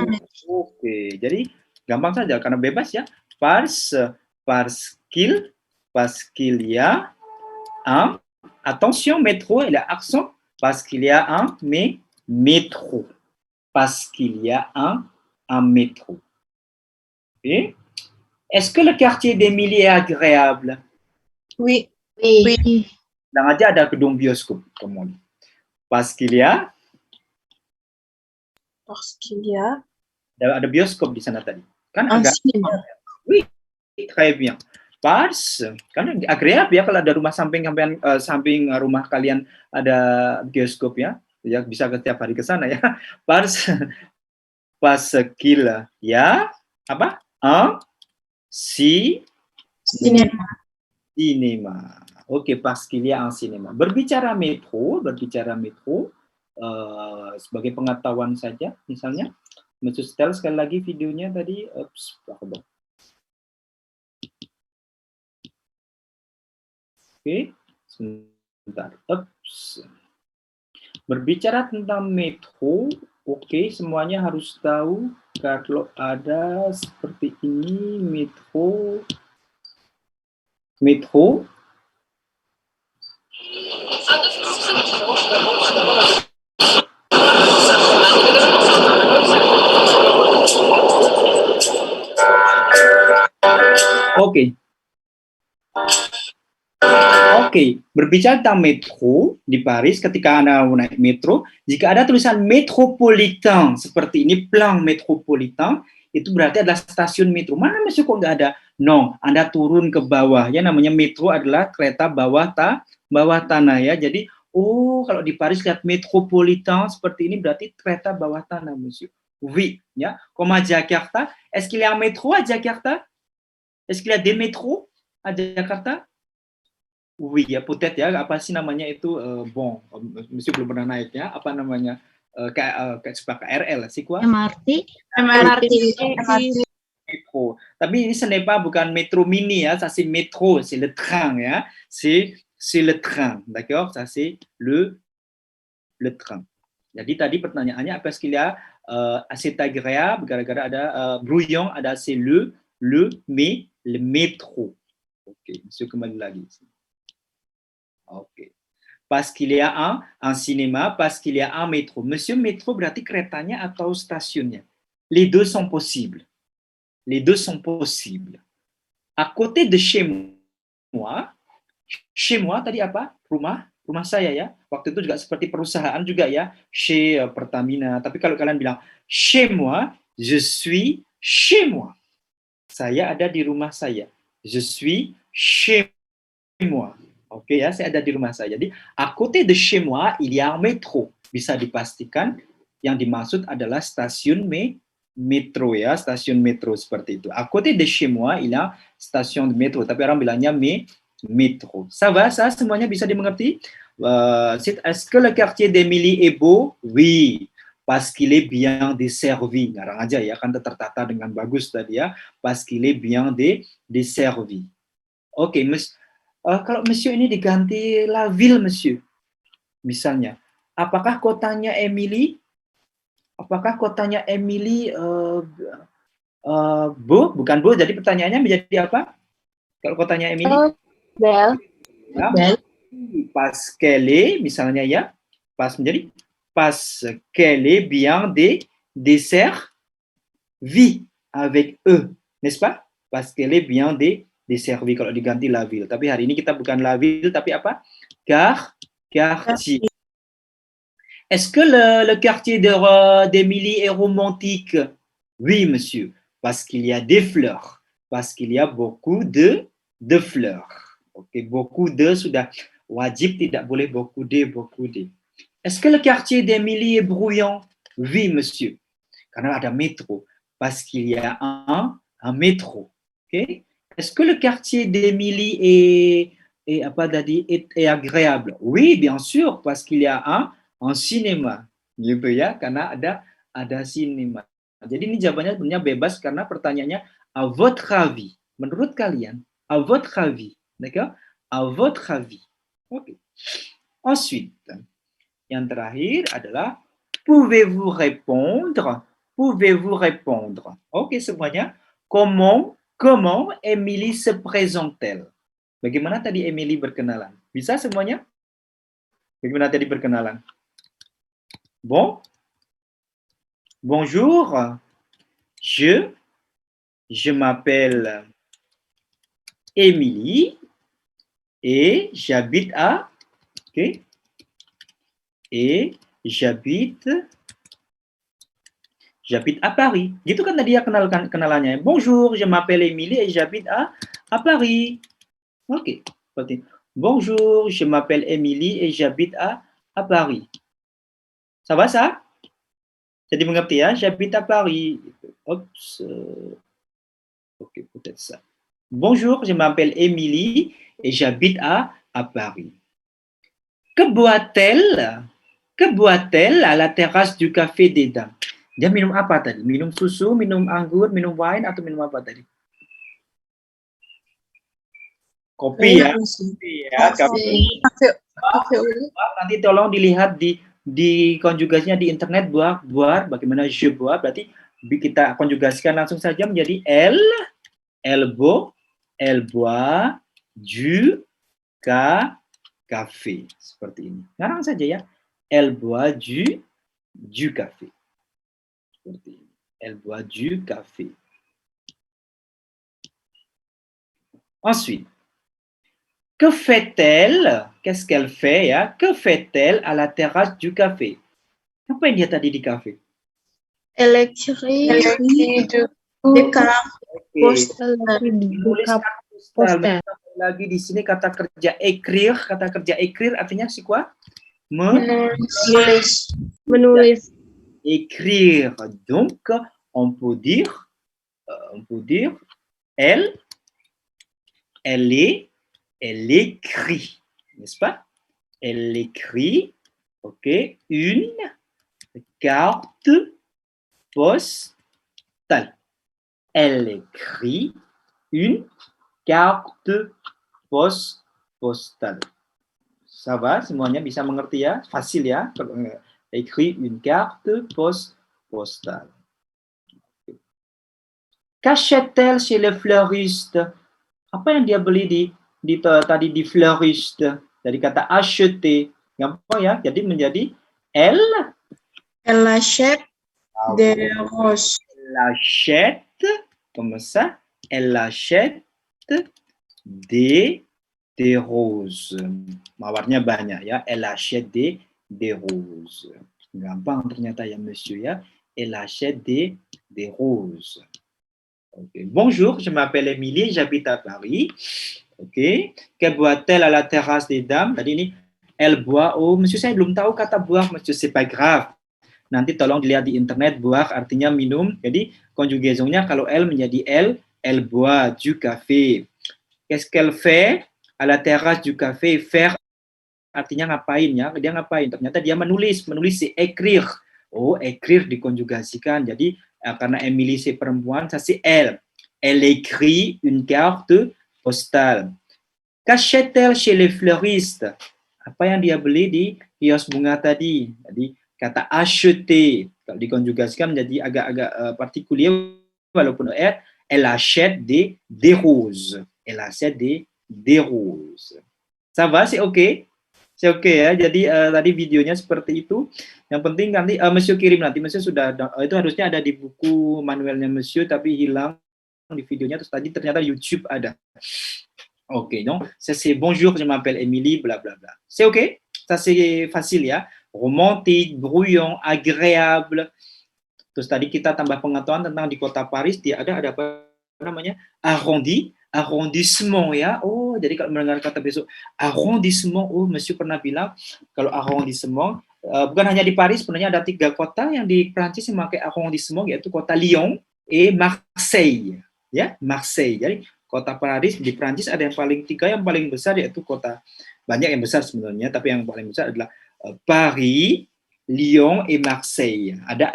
Oke, jadi gampang saja karena bebas ya. Parce qu'il y a un, attention, métro, il y a accent, parce qu'il y a un métro. Parce qu'il y a un métro. Okay. Est-ce que le quartier d'Émilie est agréable? Oui. Oui. Bilang aja ada gedung bioskop, kemudian. Parce qu'il y a ada bioskop di sana tadi. Kan un agak cinéma. oui, très bien. Parce kan agréable ya kalau ada rumah samping rumah kalian ada bioskop ya. Ya bisa setiap hari ke sana ya. Parce qu'il y a apa? Un cinéma. Oke, parce qu'il y a un cinéma. Berbicara metro, sebagai pengetahuan saja, misalnya, Monsieur setel sekali lagi videonya tadi. Oke, sebentar. Berbicara tentang metro, oke, semuanya harus tahu kalau ada seperti ini metro. Oke, berbicara tentang metro di Paris, ketika Anda naik metro, jika ada tulisan metropolitan seperti ini, plan metropolitan, itu berarti adalah stasiun metro. Mana masuk kok nggak ada? No, Anda turun ke bawah ya, namanya metro adalah kereta bawah tanah ya. Jadi, kalau di Paris lihat metropolitan seperti ini berarti kereta bawah tanah, monsieur. Oui, ya. Comme à Jakarta, est-ce qu'il y a un métro à Jakarta? Est-ce qu'il y a des métros à Jakarta? Oui, ya, peut-être ya, apa sih namanya itu, bon, monsieur belum pernah naik ya, apa namanya, kayak KRL, sih quoi? MRT. Métro. Tapi ini ce n'est pas bukan métro mini ya, ça c'est métro, c'est le train ya, c'est le train, d'accord? Ça c'est le train. Jadi tadi pertanyaannya apa qu'il y a assez agréable, gara-gara ada brouillon, ada c'est le métro. Oke, monsieur kembali lagi. Oke. Parce qu'il y a un cinéma, parce qu'il y a un métro. Monsieur, métro berarti keretanya atau stasiunnya? Les deux sont possibles. Les deux sont possibles. À côté de chez moi tadi apa? Rumah saya ya. Waktu itu juga seperti perusahaan juga ya, chez Pertamina. Tapi kalau kalian bilang chez moi, je suis chez moi. Saya ada di rumah saya. Je suis chez moi. Oke ya, saya ada di rumah saya. Jadi, à côté de chez moi, il y a un métro. Bisa dipastikan yang dimaksud adalah stasiun metro ya, stasiun metro seperti itu. À côté de chez moi, il y a stasiun metro. Tapi orang bilangnya métro. Ça va, ça semuanya bisa dimengerti? Est-ce que le quartier d'Émilie est beau? Oui, parce qu'il est bien desservi. Ngarang aja ya, kan tertata dengan bagus tadi ya. Parce qu'il est bien desservi. Oke, kalau monsieur ini diganti la ville, monsieur, misalnya, apakah kotanya Emily beau? Bukan beau, jadi pertanyaannya menjadi apa? Kalau kotanya Emily? Belle. Ya, parce qu'elle est, misalnya ya, parce qu'elle est bien desservie avec eux, n'est-ce pas? Parce qu'elle est bien desservie kalau diganti la ville. Tapi hari ini kita bukan la ville, tapi apa? Quartier. Est-ce que le quartier d'Émilie est romantique? Oui, monsieur, parce qu'il y a des fleurs, parce qu'il y a beaucoup de fleurs. Oke, beaucoup de sudah wajib, tidak boleh beaucoup de. Est-ce que le quartier d'Émilie est bruyant? Oui, monsieur, karena ada métro, parce qu'il y a un métro. Oke. Est-ce que le quartier d'Émilie est agréable? Oui, bien sûr, parce qu'il y a un cinéma, gitu ya, karena ada cinéma. Jadi ini jawabannya sebenarnya bebas karena pertanyaannya à votre avis, menurut kalian, à votre avis, d'accord? À votre avis. Oke. Ensuite, yang terakhir adalah Pouvez-vous répondre? Pouvez-vous répondre? Oke, semuanya. Comment Emily se présente-t-elle? Bagaimana tadi Emily berkenalan? Bisa semuanya? Bagaimana tadi berkenalan? Bonjour. Je m'appelle Emily et j'habite à j'habite à Paris. Gitu kan tadi ya kenalannya. Bonjour, je m'appelle Emily et j'habite à Paris. Oke, seperti bonjour, je m'appelle Emily et j'habite à Paris. Ça va ça? Jadi mengerti ya? J'habite à Paris. Oups. Ok, peut-être ça. Bonjour, je m'appelle Emily et j'habite à Paris. Que boit-elle? Que boit-elle à la terrasse du Café des Dames? Dia minum apa tadi? Minum susu, minum anggur, minum wine, atau minum apa tadi? Kopi ya. Kafe uli. Nanti tolong dilihat di konjugasinya di internet, boire, bagaimana je bois, berarti kita konjugasikan langsung saja menjadi elle boit du café. Seperti ini. Ngarang saja ya. Elle boit du café. Seperti ini. Elle boit du café. Ensuite, que fait-elle? Qu'est-ce qu'elle fait ya? Que fait-elle à la terrasse du café? Apa yang dia tadi di kafe? Elle écrit des cartes postales. Menulis kartu postal. Lagi di sini kata kerja écrire. Kata kerja écrire artinya si quoi? Menulis. Écrire. Donc, on peut dire, elle écrit, n'est-ce pas? Elle écrit, ok, une carte postale. Elle écrit une carte postale. Ça va? Semuanya bisa mengerti ya? Fasil ya? Écrit une carte postale. Qu'achète-t-elle chez le fleuriste? Apa yang dia beli tadi di fleuriste? Dari kata acheter. Gampang ya? Jadi menjadi elle achète des roses. Elle achète, comme ça, elle achète des roses. Mawarnya banyak ya. Elle achète des roses. Gampang ternyata ya monsieur ya. Elle achète des roses. Okay. Bonjour, je m'appelle Emily, j'habite à Paris. Ok. Que boit-elle à la terrasse des dames? Tadi ini elle boit. Oh, monsieur saya belum tahu kata boire, monsieur, c'est pas grave. Nanti tolong dilihat di internet, boire artinya minum. Jadi conjugaisonnya kalau elle menjadi elle boit du café. Qu'est-ce qu'elle fait à la terrasse du café? Faire artinya ngapain ya? Dia ngapain? Ternyata dia menulis. Menulis c'est écrire. Oh, écrire dikonjugasikan. Jadi karena Emily si perempuan, saya si elle. Elle écrit une carte postale. Qu'achète-t-elle chez les fleuristes? Apa yang dia beli di kios bunga tadi? Jadi kata acheter kalau dikonjugasikan menjadi agak-agak partikulier walaupun elle achète des roses. Elle achète des roses. Ça va, c'est OK? C'est OK ya. Jadi tadi videonya seperti itu. Yang penting nanti Monsieur kirim nanti. Monsieur sudah itu harusnya ada di buku manualnya Monsieur tapi hilang di videonya, terus tadi ternyata YouTube ada. OK, donc ça c'est bonjour, je m'appelle Emily, bla bla bla. C'est OK? Ça c'est facile ya. Romantique, bruyant, agréable. Terus tadi kita tambah pengetahuan tentang di kota Paris dia ada apa namanya? Arrondissement ya. Oh, jadi kalau mendengar kata besok arrondissement, oh Monsieur pernah bilang kalau arrondissement bukan hanya di Paris, sebenarnya ada 3 kota yang di Prancis yang memakai arrondissement, yaitu kota Lyon et Marseille. Ya, Marseille. Jadi kota Paris di Prancis ada yang paling 3 yang paling besar, yaitu kota banyak yang besar sebenarnya, tapi yang paling besar adalah Paris, Lyon et Marseille. Ada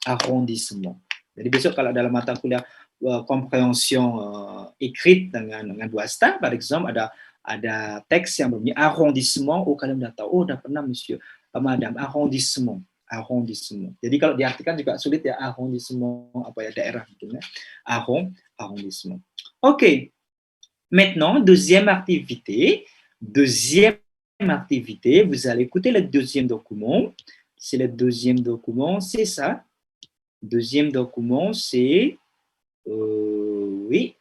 arrondissement. Jadi besok kalau dalam mata kuliah compréhension écrite dengan 2 star, par exemple ada teks yang berbunyi arrondissement. Oh, kalian udah tahu. Oh, udah pernah Monsieur, Madame, arrondissement. arrondissement. Jadi kalau diartikan juga sulit ya, arrondissement apa ya, daerah gitu ya. Arrondissement. Ok. Maintenant, deuxième activité, vous allez écouter le deuxième document. C'est le deuxième document, c'est ça. Deuxième document, c'est, oui,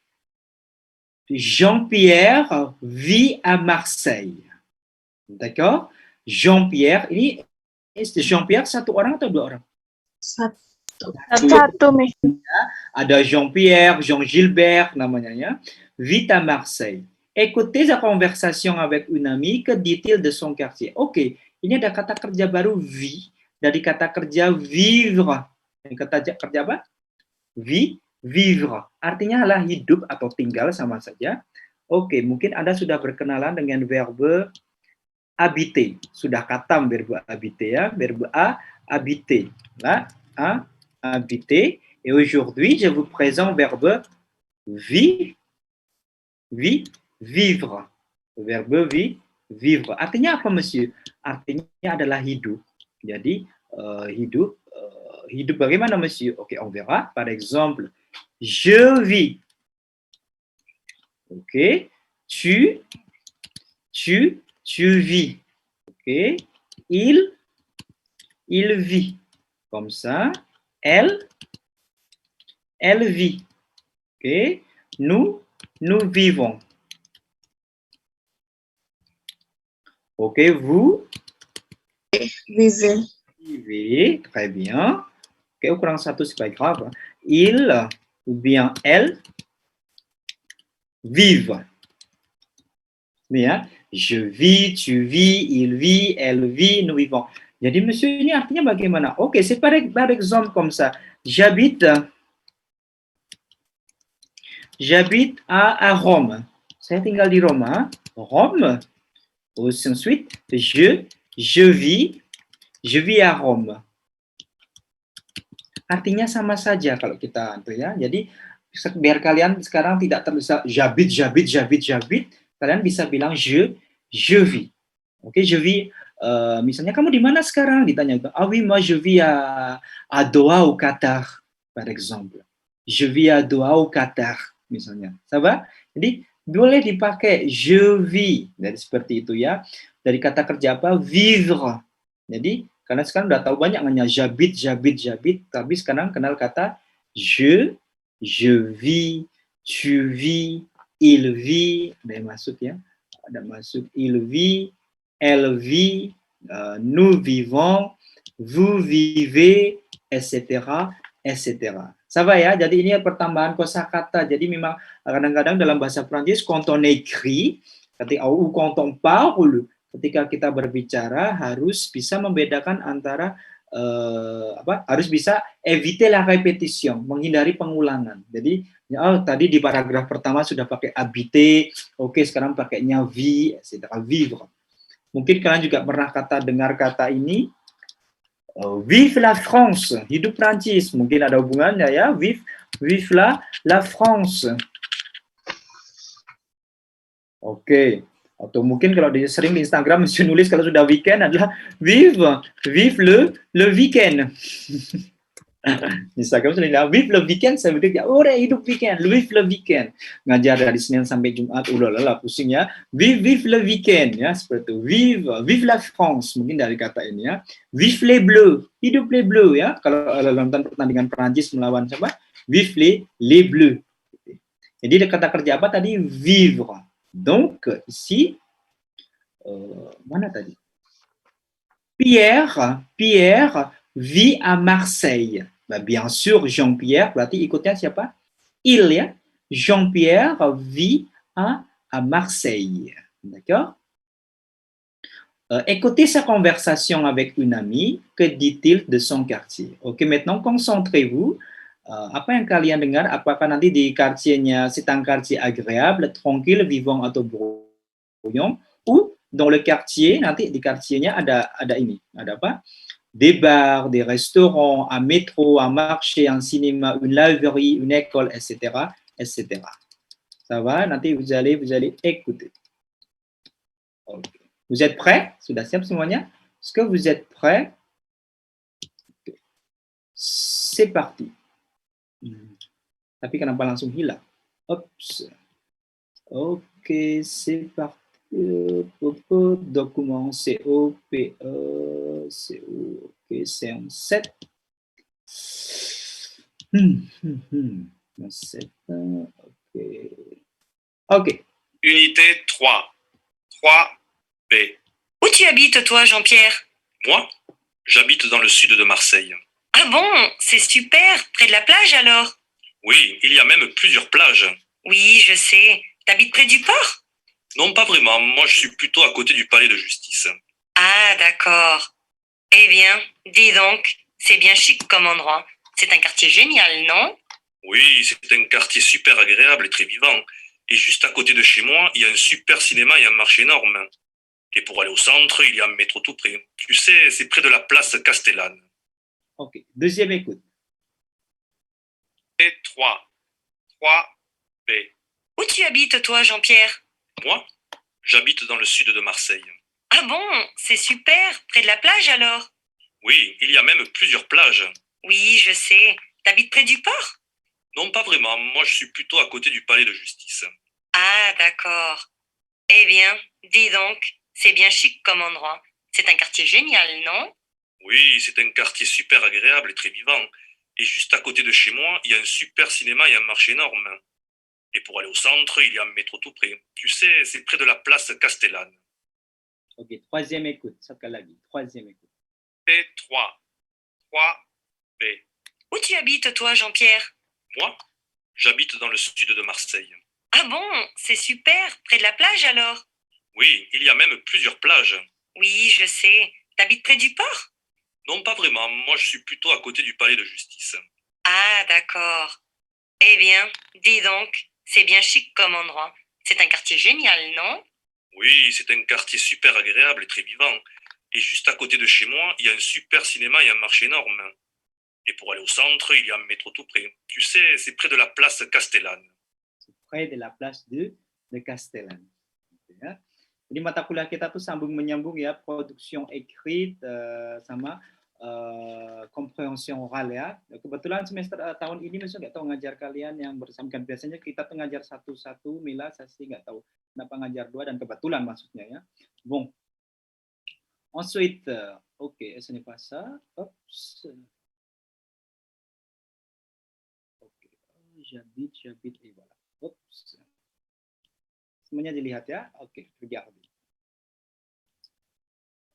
Jean-Pierre vit à Marseille. D'accord? Jean-Pierre, ini Jean-Pierre satu orang atau dua orang? Satu, Miss. Ada Jean-Pierre, Jean-Gilbert namanya ya. Vit à Marseille. Écoutez la conversation avec une amie, que dit-il de son quartier? Oke, ini ada kata kerja baru vie dari kata kerja vivre. Kata kerja apa? Vivre. Artinya adalah hidup atau tinggal sama saja. Oke, mungkin Anda sudah berkenalan dengan verbe habiter. Sudah katam verbe habiter ya. Verbe habiter. Là, habiter. Et aujourd'hui, je vous présente verbe vivre. Verbe vivre. Artinya apa, monsieur? Artinya adalah hidup. Jadi, hidup. Hidup bagaimana, monsieur? Ok, on verra. Par exemple, je vis. Ok. Tu vis. Ok. Il vit. Comme ça. Elle vit. Ok. Nous vivons. Ok, vous vivez. Très bien. Ok, kurang satu, c'est pas grave. Il ou bien elle vivent. Ya, je vis, tu vis, il vit, elle vit, nous vivons. Jadi monsieur ini artinya bagaimana? Oke, c'est par exemple comme ça. J'habite à Rome. Saya tinggal di Roma. Rome. Ensuite, je vis à Rome. Artinya sama saja kalau kita itu ya. Jadi biar kalian sekarang tidak terbisa j'habite, kalian bisa bilang je vis. Oke, je vis. Misalnya kamu di mana sekarang? Ditanya, ah oui, moi je vis à Doha au Qatar, par exemple. Je vis à Doha au Qatar, misalnya. Ça va? Jadi boleh dipakai je vis. Jadi seperti itu ya. Dari kata kerja apa? Vivre. Jadi karena sekarang udah tahu banyak hanya j'habite, tapi sekarang kenal kata je vis, tu vis, il vit, ada yang masuk ya, ada masuk il vit, elle vit, nous vivons, vous vivez, etc. Ça va ya, jadi ini pertambahan kosakata. Jadi memang kadang-kadang dalam bahasa Prancis, quand on écrit, ou quand on parle, ketika kita berbicara harus bisa membedakan antara harus bisa éviter la répétition, menghindari pengulangan. Jadi tadi di paragraf pertama sudah pakai habiter, oke, sekarang pakainya vie, etc. Vivre. Mungkin kalian juga pernah dengar kata ini, vive la France, hidup Prancis. Mungkin ada hubungannya ya, vive la France. Oke. Atau mungkin kalau sering di Instagram mesti nulis kalau sudah weekend adalah vive le weekend. Instagram sering bilang vive le weekend, saya bilang ya udah hidup weekend, vive le weekend. Ngajar dari Senin sampai Jumat, udah pusing ya. Vive le weekend ya, seperti itu. Vive la France, mungkin dari kata ini ya. Vive les bleus, hidup les bleus ya. Kalau nonton pertandingan Prancis melawan siapa? Vive les bleus. Jadi kata kerja apa tadi? Vivre. Donc, ici, mana tadi? Pierre vit à Marseille. Bah, bien sûr, Jean-Pierre, berarti ikutnya siapa? Il ya. Jean-Pierre vit à Marseille. D'accord? Écoutez sa conversation avec une amie. Que dit-il de son quartier? Ok, maintenant, concentrez-vous. Apa yang kalian dengar, apakah nanti di quartier-nya c'est un quartier agréable, tranquille, vivant atau brouillon, ou dans le quartier, nanti di quartier-nya ada ini, ada apa? Des bars, des restaurants, un métro, un marché, un cinéma, une laverie, une école, etc., etc. Ça va? Nanti vous allez écouter. Okay. Vous êtes prêts? Sudah siap semuanya? Est-ce que vous êtes prêts? C'est parti. Tapi kenapa langsung hilang? Oops. Oke, c'est parti. Document COPE, ok, c'est un 7. 7, ok. Ok. Unité 3. 3B. Où tu habites, toi, Jean-Pierre? Moi, j'habite dans le sud de Marseille. Ah bon, c'est super, près de la plage alors? Oui, il y a même plusieurs plages. Oui, je sais. T'habites près du port? Non, pas vraiment. Moi, je suis plutôt à côté du palais de justice. Ah, d'accord. Eh bien, dis donc, c'est bien chic comme endroit. C'est un quartier génial, non? Oui, c'est un quartier super agréable et très vivant. Et juste à côté de chez moi, il y a un super cinéma et un marché énorme. Et pour aller au centre, il y a un métro tout près. Tu sais, c'est près de la place Castellane. Ok, deuxième écoute. Et 3. 3B. Où tu habites, toi, Jean-Pierre? Moi, j'habite dans le sud de Marseille. Ah bon, c'est super, près de la plage alors? Oui, il y a même plusieurs plages. Oui, je sais. T'habites près du port? Non, pas vraiment. Moi, je suis plutôt à côté du palais de justice. Ah, d'accord. Eh bien, dis donc, c'est bien chic comme endroit. C'est un quartier génial, non? Oui, c'est un quartier super agréable et très vivant. Et juste à côté de chez moi, il y a un super cinéma et un marché énorme. Et pour aller au centre, il y a un métro tout près. Tu sais, c'est près de la place Castellane. Ok, troisième écoute. Sekali lagi, troisième écoute. P3. 3B. Où tu habites, toi, Jean-Pierre? Moi, j'habite dans le sud de Marseille. Ah bon, c'est super, près de la plage alors? Oui, il y a même plusieurs plages. Oui, je sais. T'habites près du port? Non, pas vraiment. Moi, je suis plutôt à côté du palais de justice. Ah, d'accord. Eh bien, dis donc, c'est bien chic comme endroit. C'est un quartier génial, non? Oui, c'est un quartier super agréable et très vivant. Et juste à côté de chez moi, il y a un super cinéma et un marché énorme. Et pour aller au centre, il y a un métro tout près. Tu sais, c'est près de la place Castellane. Près de la place de Castellane. Ya. Jadi mata kuliah kita tuh sambung menyambung ya, production écrite sama compréhension orale ya. Kebetulan semester tahun ini misalnya nggak tahu ngajar kalian yang bersamaan, biasanya kita tuh ngajar satu-satu, Mila, Sasi nggak tahu kenapa ngajar dua, dan kebetulan maksudnya ya. Bon. Ensuite, ok, ce n'est pas ça. Oops. Ok, j'habite, et voilà. Oops. Semuanya dilihat ya. Oke, regarde.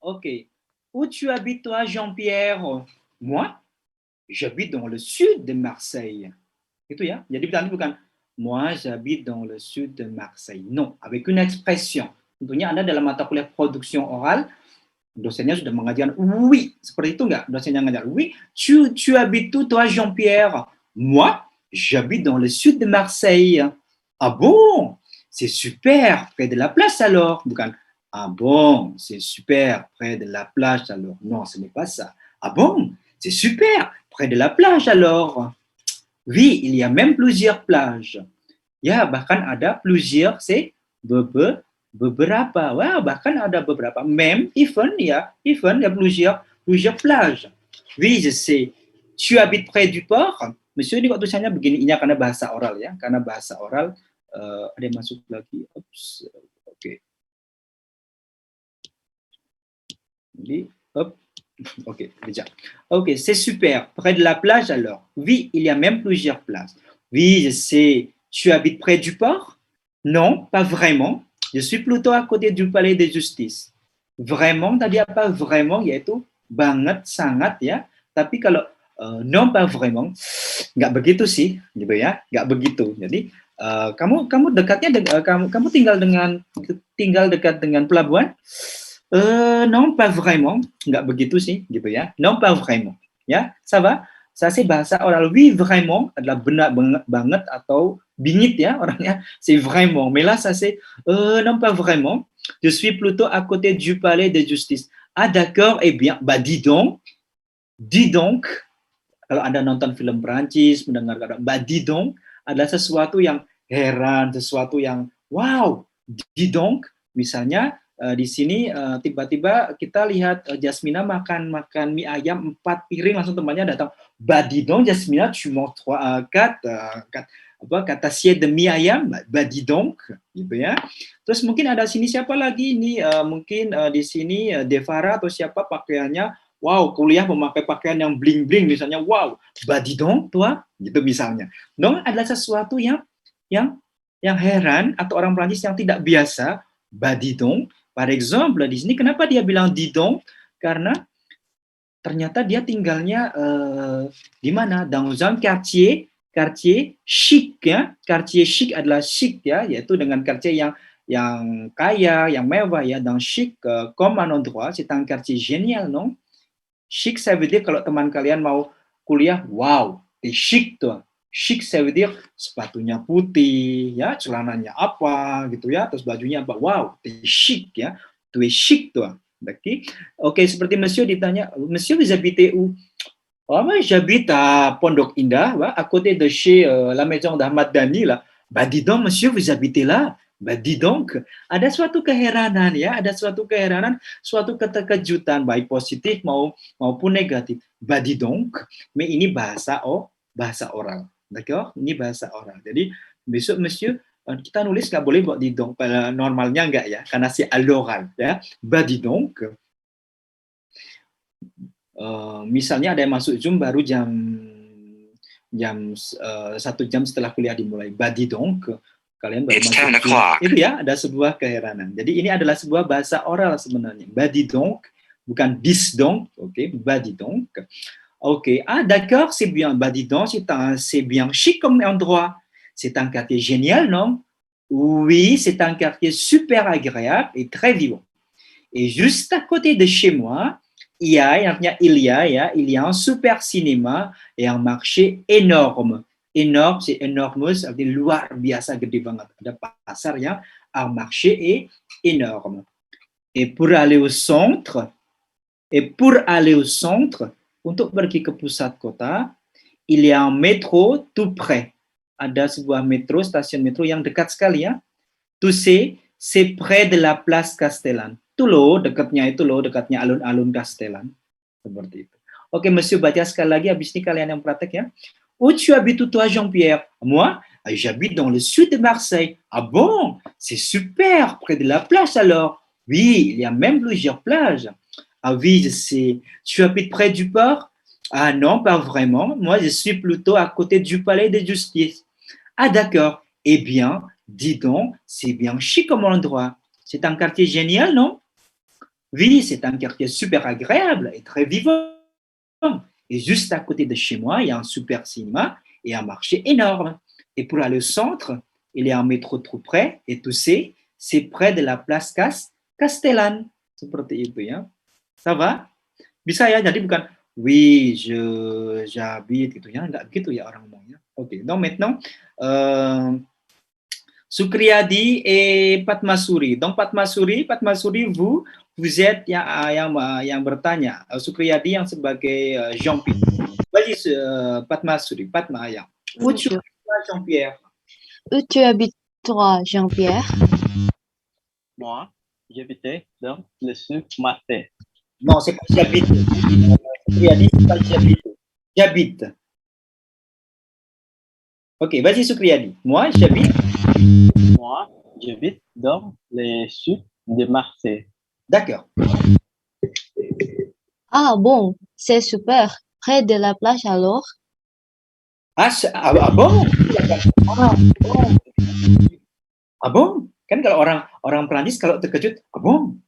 Oke. Où tu habites toi, Jean-Pierre? Moi, j'habite dans le sud de Marseille. Itu ya. Jadi tadi bukan moi j'habite dans le sud de Marseille. Non, avec une expression. Tentunya Anda dalam mata kuliah production orale, dosennya sudah mengajarkan oui, seperti itu enggak? Dosennya ngajar oui, tu habites où toi, Jean-Pierre? Moi, j'habite dans le sud de Marseille. Ah bon? C'est super, près de la plage alors. Bukan, ah bon, c'est super, près de la plage alors. Non, ce n'est pas ça. Ah bon, c'est super, près de la plage alors. Oui, il y a même plusieurs plages. Ya, bahkan ada plusieurs, c'est beberapa. Wah, bahkan ada beberapa. Même, even ya plusieurs plages. Oui, je sais. Tu habites près du port? Monsieur, ini kok tulisannya begini? Ini karena bahasa oral ya, karena bahasa oral. Ada yang masuk lagi. Oops. Oke. Jadi, hop. Ok, déjà. Ok, c'est super. Près de la plage alors? Oui, il y a même plusieurs plages. Oui, je sais. Tu habites près du port? Non, pas vraiment. Je suis plutôt à côté du palais de justice. Vraiment, tadi apa vraiment, yaitu banget, sangat ya. Tapi kalau non, pas vraiment, nggak begitu sih, gitu ya, nggak begitu. Jadi kamu dekatnya, kamu tinggal dekat dengan pelabuhan? Non, pas vraiment, nggak begitu sih, gitu ya. Non, pas vraiment, ya, ça va? Ça c'est bahasa oral. Oui, vraiment adalah benar banget atau bingit ya orangnya. C'est vraiment. Mais là, ça c'est non, pas vraiment. Je suis plutôt à côté du palais de justice. Ah d'accord, eh bien, bah dis donc. Kalau Anda nonton film Perancis, mendengar kata bah dis donc adalah sesuatu yang heran, sesuatu yang wow. Dis donc, misalnya di sini tiba-tiba kita lihat Jasmina makan mie ayam 4 piring, langsung temannya datang, bah dis donc Jasmina tu manges 4 assiette de mie ayam, bah dis donc, gitu ya. Terus mungkin ada sini siapa lagi ini, mungkin di sini Devara atau siapa pakaiannya, wow, kuliah memakai pakaian yang bling-bling misalnya, wow, bah dis donc toi, gitu misalnya. Donc adalah sesuatu yang heran atau orang Prancis yang tidak biasa, bah dis donc. Par exemple, di sini kenapa dia bilang dis donc? Karena ternyata dia tinggalnya di mana? Dans un quartier chic ya. Quartier chic adalah chic ya, yaitu dengan quartier yang kaya, yang mewah ya. Dans chic comme un endroit, c'est un quartier génial, non? Chic, ça veut dire kalau teman kalian mau kuliah, wow, t'es chic tuh. Chic, ça veut dire sepatunya putih, ya, celananya apa, gitu ya, terus bajunya apa, wow, t'es chic, ya, tu es chic, toi. Oke, seperti Monsieur ditanya, Monsieur, vous habitez où? Oh, moi, j'habite à Pondok Indah, à côté de chez la maison d'Ahmad Dhani, là. Bah, dis donc, Monsieur, vous habitez là? Bah, dis donc, ada suatu keheranan, ya, ada suatu keheranan, suatu keterkejutan, baik positif maupun negatif. Bah, dis donc, mais ini bahasa oral. D'accord? Ini bahasa oral. Jadi besok Monsieur kita nulis nggak boleh buat dis donc, normalnya nggak ya, karena si à l'oral ya. Bah dis donc. Misalnya ada yang masuk Zoom baru jam 1 jam setelah kuliah dimulai. Bah dis donc, kalian baru masuk Zoom. Itu ya, ada sebuah keheranan. Jadi ini adalah sebuah bahasa oral sebenarnya. Bah dis donc, bukan dis donc, oke? Bah dis donc. Ok, d'accord, c'est bien. Bah dis donc, c'est bien chic comme endroit. C'est un quartier génial, non? Oui, c'est un quartier super agréable et très vivant. Et juste à côté de chez moi, il y a un super cinéma et un marché énorme. Énorme, c'est énorme, ça veut dire luar biasa gede banget. Ada pasar yang un marché est énorme. Et pour aller au centre, untuk pergi ke pusat kota, il y a un métro tout près. Ada sebuah metro, stasiun metro yang dekat sekali ya. Tu sais, c'est près de la place Castellane. Itu loh, dekatnya alun-alun Castellane. Seperti itu. Oke, Monsieur baca sekali lagi, habis ini kalian yang praktek ya. Où tu habites toi, Jean-Pierre? Moi, j'habite dans le sud de Marseille. Ah bon? C'est super, près de la plage alors. Oui, il y a même plusieurs plages. Ah oui, je sais. Tu habites près du port? Ah non, pas vraiment. Moi, je suis plutôt à côté du palais de justice. Ah d'accord. Eh bien, dis donc, c'est bien chic comme endroit. C'est un quartier génial, non? Oui, c'est un quartier super agréable et très vivant. Et juste à côté de chez moi, il y a un super cinéma et un marché énorme. Et pour aller au centre, il y a un métro tout près. Et tu sais, c'est près de la place Castellane. Seperti itu ya. Ça va? Bisa ya, jadi bukan oui, j'habite gitu ya, enggak begitu ya orang ngomongnya. Oke, donc maintenant Sukriyadi et Patmasuri. Donc Patmasuri, vous êtes yang bertanya. Sukriyadi yang sebagai Jean-Pierre. Vas-y Patmasuri, Patma yang. Où tu habites Jean-Pierre? Où tu habites toi, Jean-Pierre? Moi, j'habitais dans le sud Marseille. Non, c'est pas j'habite. Sukriyadi, c'est pas j'habite. J'habite. Ok, vas-y Sukriyadi. Moi, j'habite dans le sud de Marseille. D'accord. Ah bon, c'est super. Près de la plage alors? Ah bon? Ah bon? Kan kalau orang Perancis kalau terkejut, ah bon?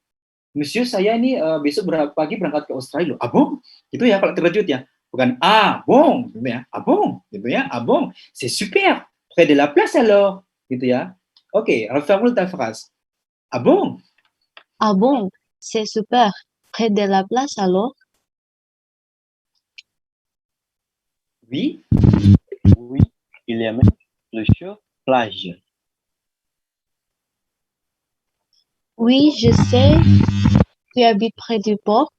Monsieur, saya ini besok pagi berangkat ke Australia loh. Ah bon? Gitu ya kalau terkejut ya. Bukan ah bon, gitu ya. Ah bon, gitu ya. Ah bon, c'est super. Près de la place alors, gitu ya. Oke, reformule ta phrase. Ah bon? Ah bon, c'est super. Près de la plage alors? Oui. Oui, il y a même plusieurs plages. Oui, je sais. Tu habites près du port?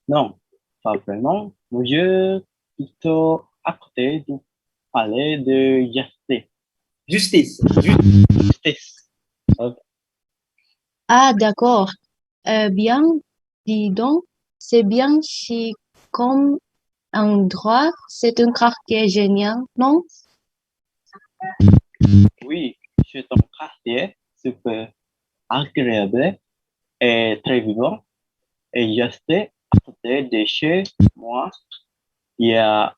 Non, pas vraiment. Moi, je suis plutôt à côté du palais de justice. Justice. Justice. Okay. Ah, d'accord. Bien, dis donc, c'est bien chic comme endroit. C'est un quartier génial, non? Oui, c'est un quartier super agréable et très vivant. Et juste à côté de chez moi, il y a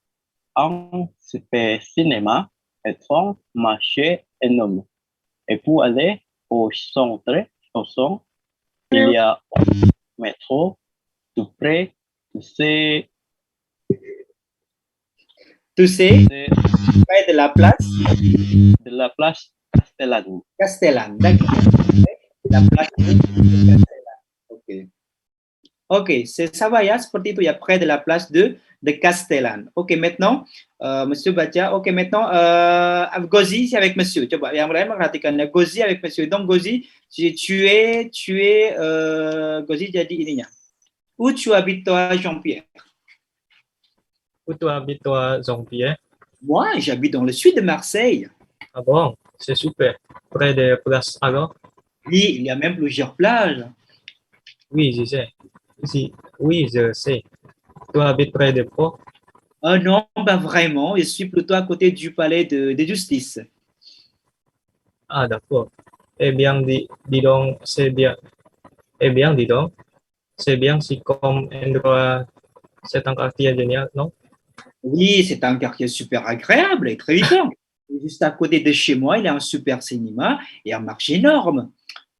un super cinéma et un marché énorme. Et pour aller au centre, il y a un métro tout près de ces, Tu sais, de, près de la place de la place Castellane. Castellane. D'accord. La place de Castellane. Ok. Ok, ça va, ya, seperti itu ya, près de la place de Castellane. Ok, maintenant, Monsieur baca. Ok, maintenant, Gozi, c'est avec Monsieur. Coba, yang lain perhatikan ya. Gozi avec Monsieur. Donc, Gozi, Gozi jadi ininya. Où tu habites toi, Jean-Pierre? Où tu habites toi, Jean-Pierre? Moi, j'habite dans le sud de Marseille. Ah bon, c'est super. Près de Place alors? Oui, il y a même plusieurs plages. Oui, je sais. Oui, je sais. Tu habites près de Pau? Non, pas vraiment. Je suis plutôt à côté du palais de justice. Ah, d'accord. Eh bien, dis donc, c'est bien. Eh bien, dis donc, c'est bien si comme endroit, c'est un quartier génial, non? Oui, c'est un quartier super agréable et très vivant. Et juste à côté de chez moi, il y a un super cinéma et un marché énorme.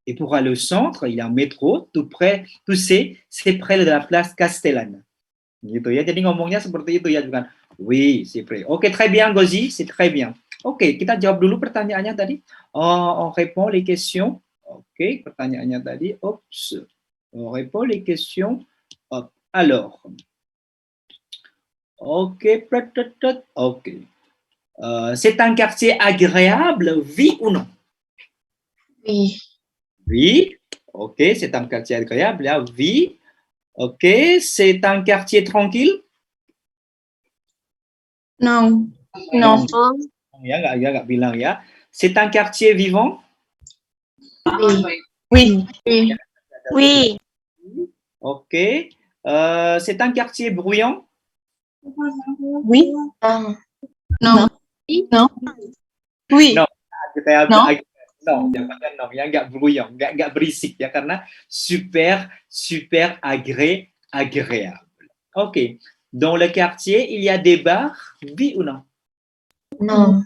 Et pour aller au centre, il y a un métro tout près, c'est près de la place Castellane. Gitu ya. Jadi ngomongnya seperti itu ya, bukan? Oui, c'est près. Ok, très bien, Gozi, c'est très bien. Ok, kita jawab dulu pertanyaannya tadi. On répond les questions. Ok, pertanyaannya tadi. Oups. On répond les questions. Hop. Alors. Ok, ok. C'est un quartier agréable, oui ou non? Oui. Oui. Ok, c'est un quartier agréable, là, oui. Ok, c'est un quartier tranquille? Non. Non. Ya, nggak bilang ya. C'est un quartier vivant? Oui. Oui. Oui. Ok. C'est un quartier bruyant? Oui. Non. Non. Oui. Non. Kita Non. non, jawabannya no ya, nggak bruyant, nggak berisik ya, karena super agréable. Ok. Dans le quartier, il y a des bars, oui ou non? Non.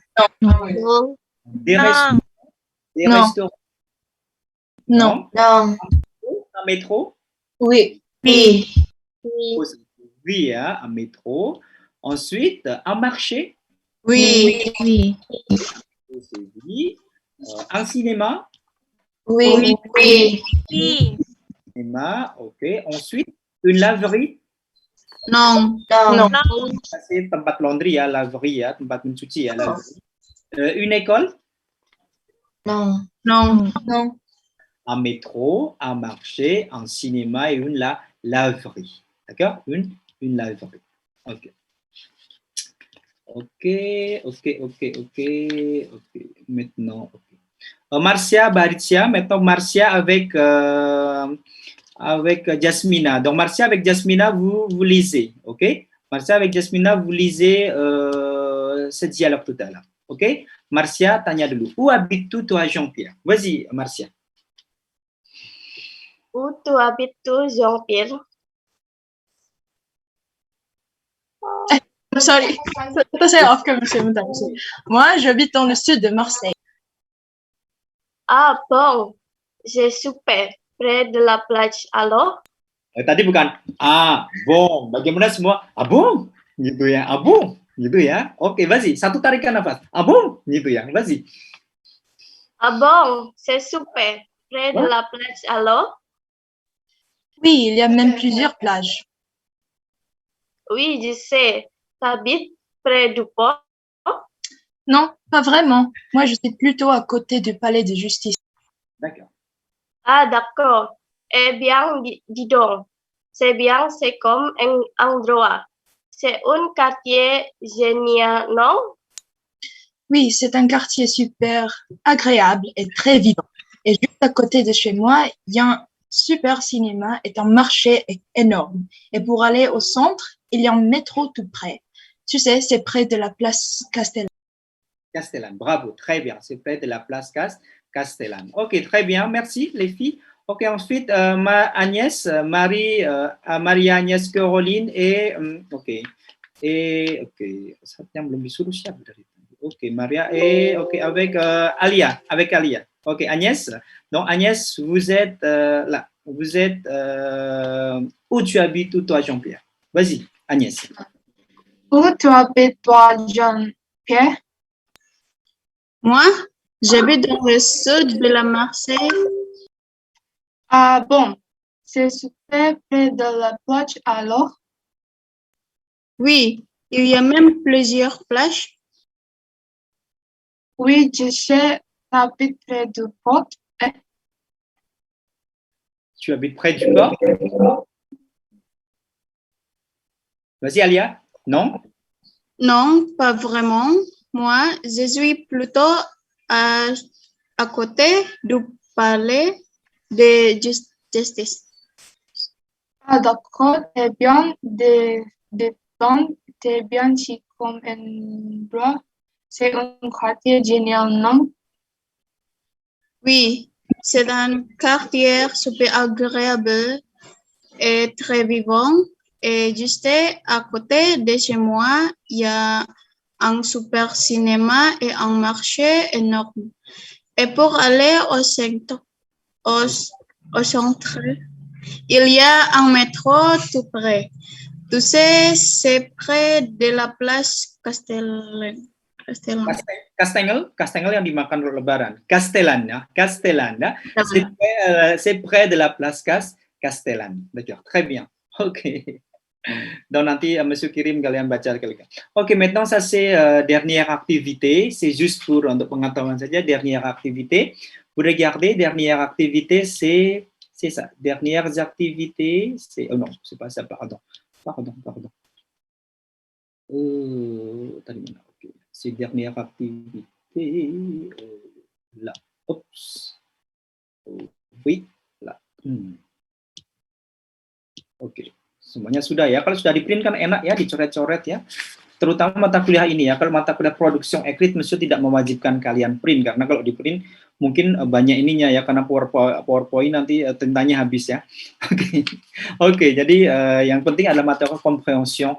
Des restaurants? Des Non. restaurants? Non. Non. Un métro? Oui. Oui. Oui, hein, un métro. Ensuite, un marché? Oui. Oui. Oui. Un cinéma? Oui. Oui. Cinéma, ok. Ensuite, une laverie? Non. Non. Ça, c'est tempat laundry ya, laverie ya, tempat mencuci ya, laverie. Une école? Non. Non. Non. Un métro, un marché, un cinéma et une laverie. D'accord? Une laverie. Ok. Ok, ok, ok, ok, ok. Maintenant, ok. Marcia, Baritia, maintenant Marcia avec Jasmina. Donc Marcia avec Jasmina, vous lisez, ok? Marcia avec Jasmina, vous lisez ce dialogue tout à l'heure, ok? Marcia, tanya dulu. Où habites-tu toi, Jean-Pierre? Vas-y, Marcia. Où tu habites, Jean-Pierre? Sorry. C'est off comme monsieur. Moi, j'habite dans le sud de Marseille. Ah bon, c'est super. Près de la plage alors? Tadi bukan bon. Bagaimana semua? Bon, gitu ya. Bon, gitu ya. Oke, vas-y. Satu tarikan nafas. Bon, gitu ya. Vas-y. Ah bon, c'est super. Près de la plage alors? Oui, il y a même plusieurs plages. Oui, je sais. T'habites près du port? Non, pas vraiment. Moi, je suis plutôt à côté du palais de justice. D'accord. Ah d'accord. Eh bien, dis donc. C'est bien, c'est comme un endroit. C'est un quartier génial, non? Oui, c'est un quartier super agréable et très vivant. Et juste à côté de chez moi, il y a un super cinéma et un marché énorme. Et pour aller au centre, il y a un métro tout près. Tu sais, c'est près de la place Castellane. Castellane, bravo, très bien. C'est près de la place Castellane. Ok, très bien, merci les filles. Ok, ensuite, Agnès, Maria Agnès Caroline et ok. Et ok, saatnya belum disuruh siapa dari tadi. Ok, Maria et ok avec Alia, Ok, Agnès. Donc Agnès, vous êtes là. Vous êtes où tu habites toi, Jean-Pierre? Vas-y, Agnès. Où tu habites, toi, Jean-Pierre? Moi, j'habite dans le sud de la Marseille. Ah bon, c'est super près de la plage alors? Oui, il y a même plusieurs plages. Oui, je sais, j'habite près du port. Tu habites près du port? Vas-y, Alia. Non? Non, pas vraiment. Moi, je suis plutôt à, à côté du palais de justice. Ah d'accord, c'est bien chic comme endroit. C'est un quartier génial, non? Oui, c'est un quartier super agréable et très vivant. Et juste à côté de chez moi, il y a un super cinéma et un marché énorme. Et pour aller au centre, il y a un métro tout près. Tu sais, c'est près de la place Castellane. Kastengel yang dimakan untuk lebaran. Castellane, ya. Castellane, ya. C'est près de la place Castellane. D'accord, très bien. Ok. Donc nanti Monsieur kirim kalian baca kalian. Ok, maintenant ça c'est dernière activité. C'est juste pour untuk pengetahuan saja dernière activité. Vous regardez, dernière activité c'est ça. Dernières activités, c'est oh non, c'est pas ça, pardon. Tadi mana? Okay. C'est dernière activité là. Oups. Oui, là. Oke. Semuanya sudah ya. Kalau sudah di print kan enak ya, dicoret-coret ya. Terutama mata kuliah ini ya. Kalau mata kuliah production écrite mesti tidak mewajibkan kalian print karena kalau di print mungkin banyak ininya ya karena PowerPoint nanti tintanya habis ya. Oke. Oke, jadi yang penting adalah materi compréhension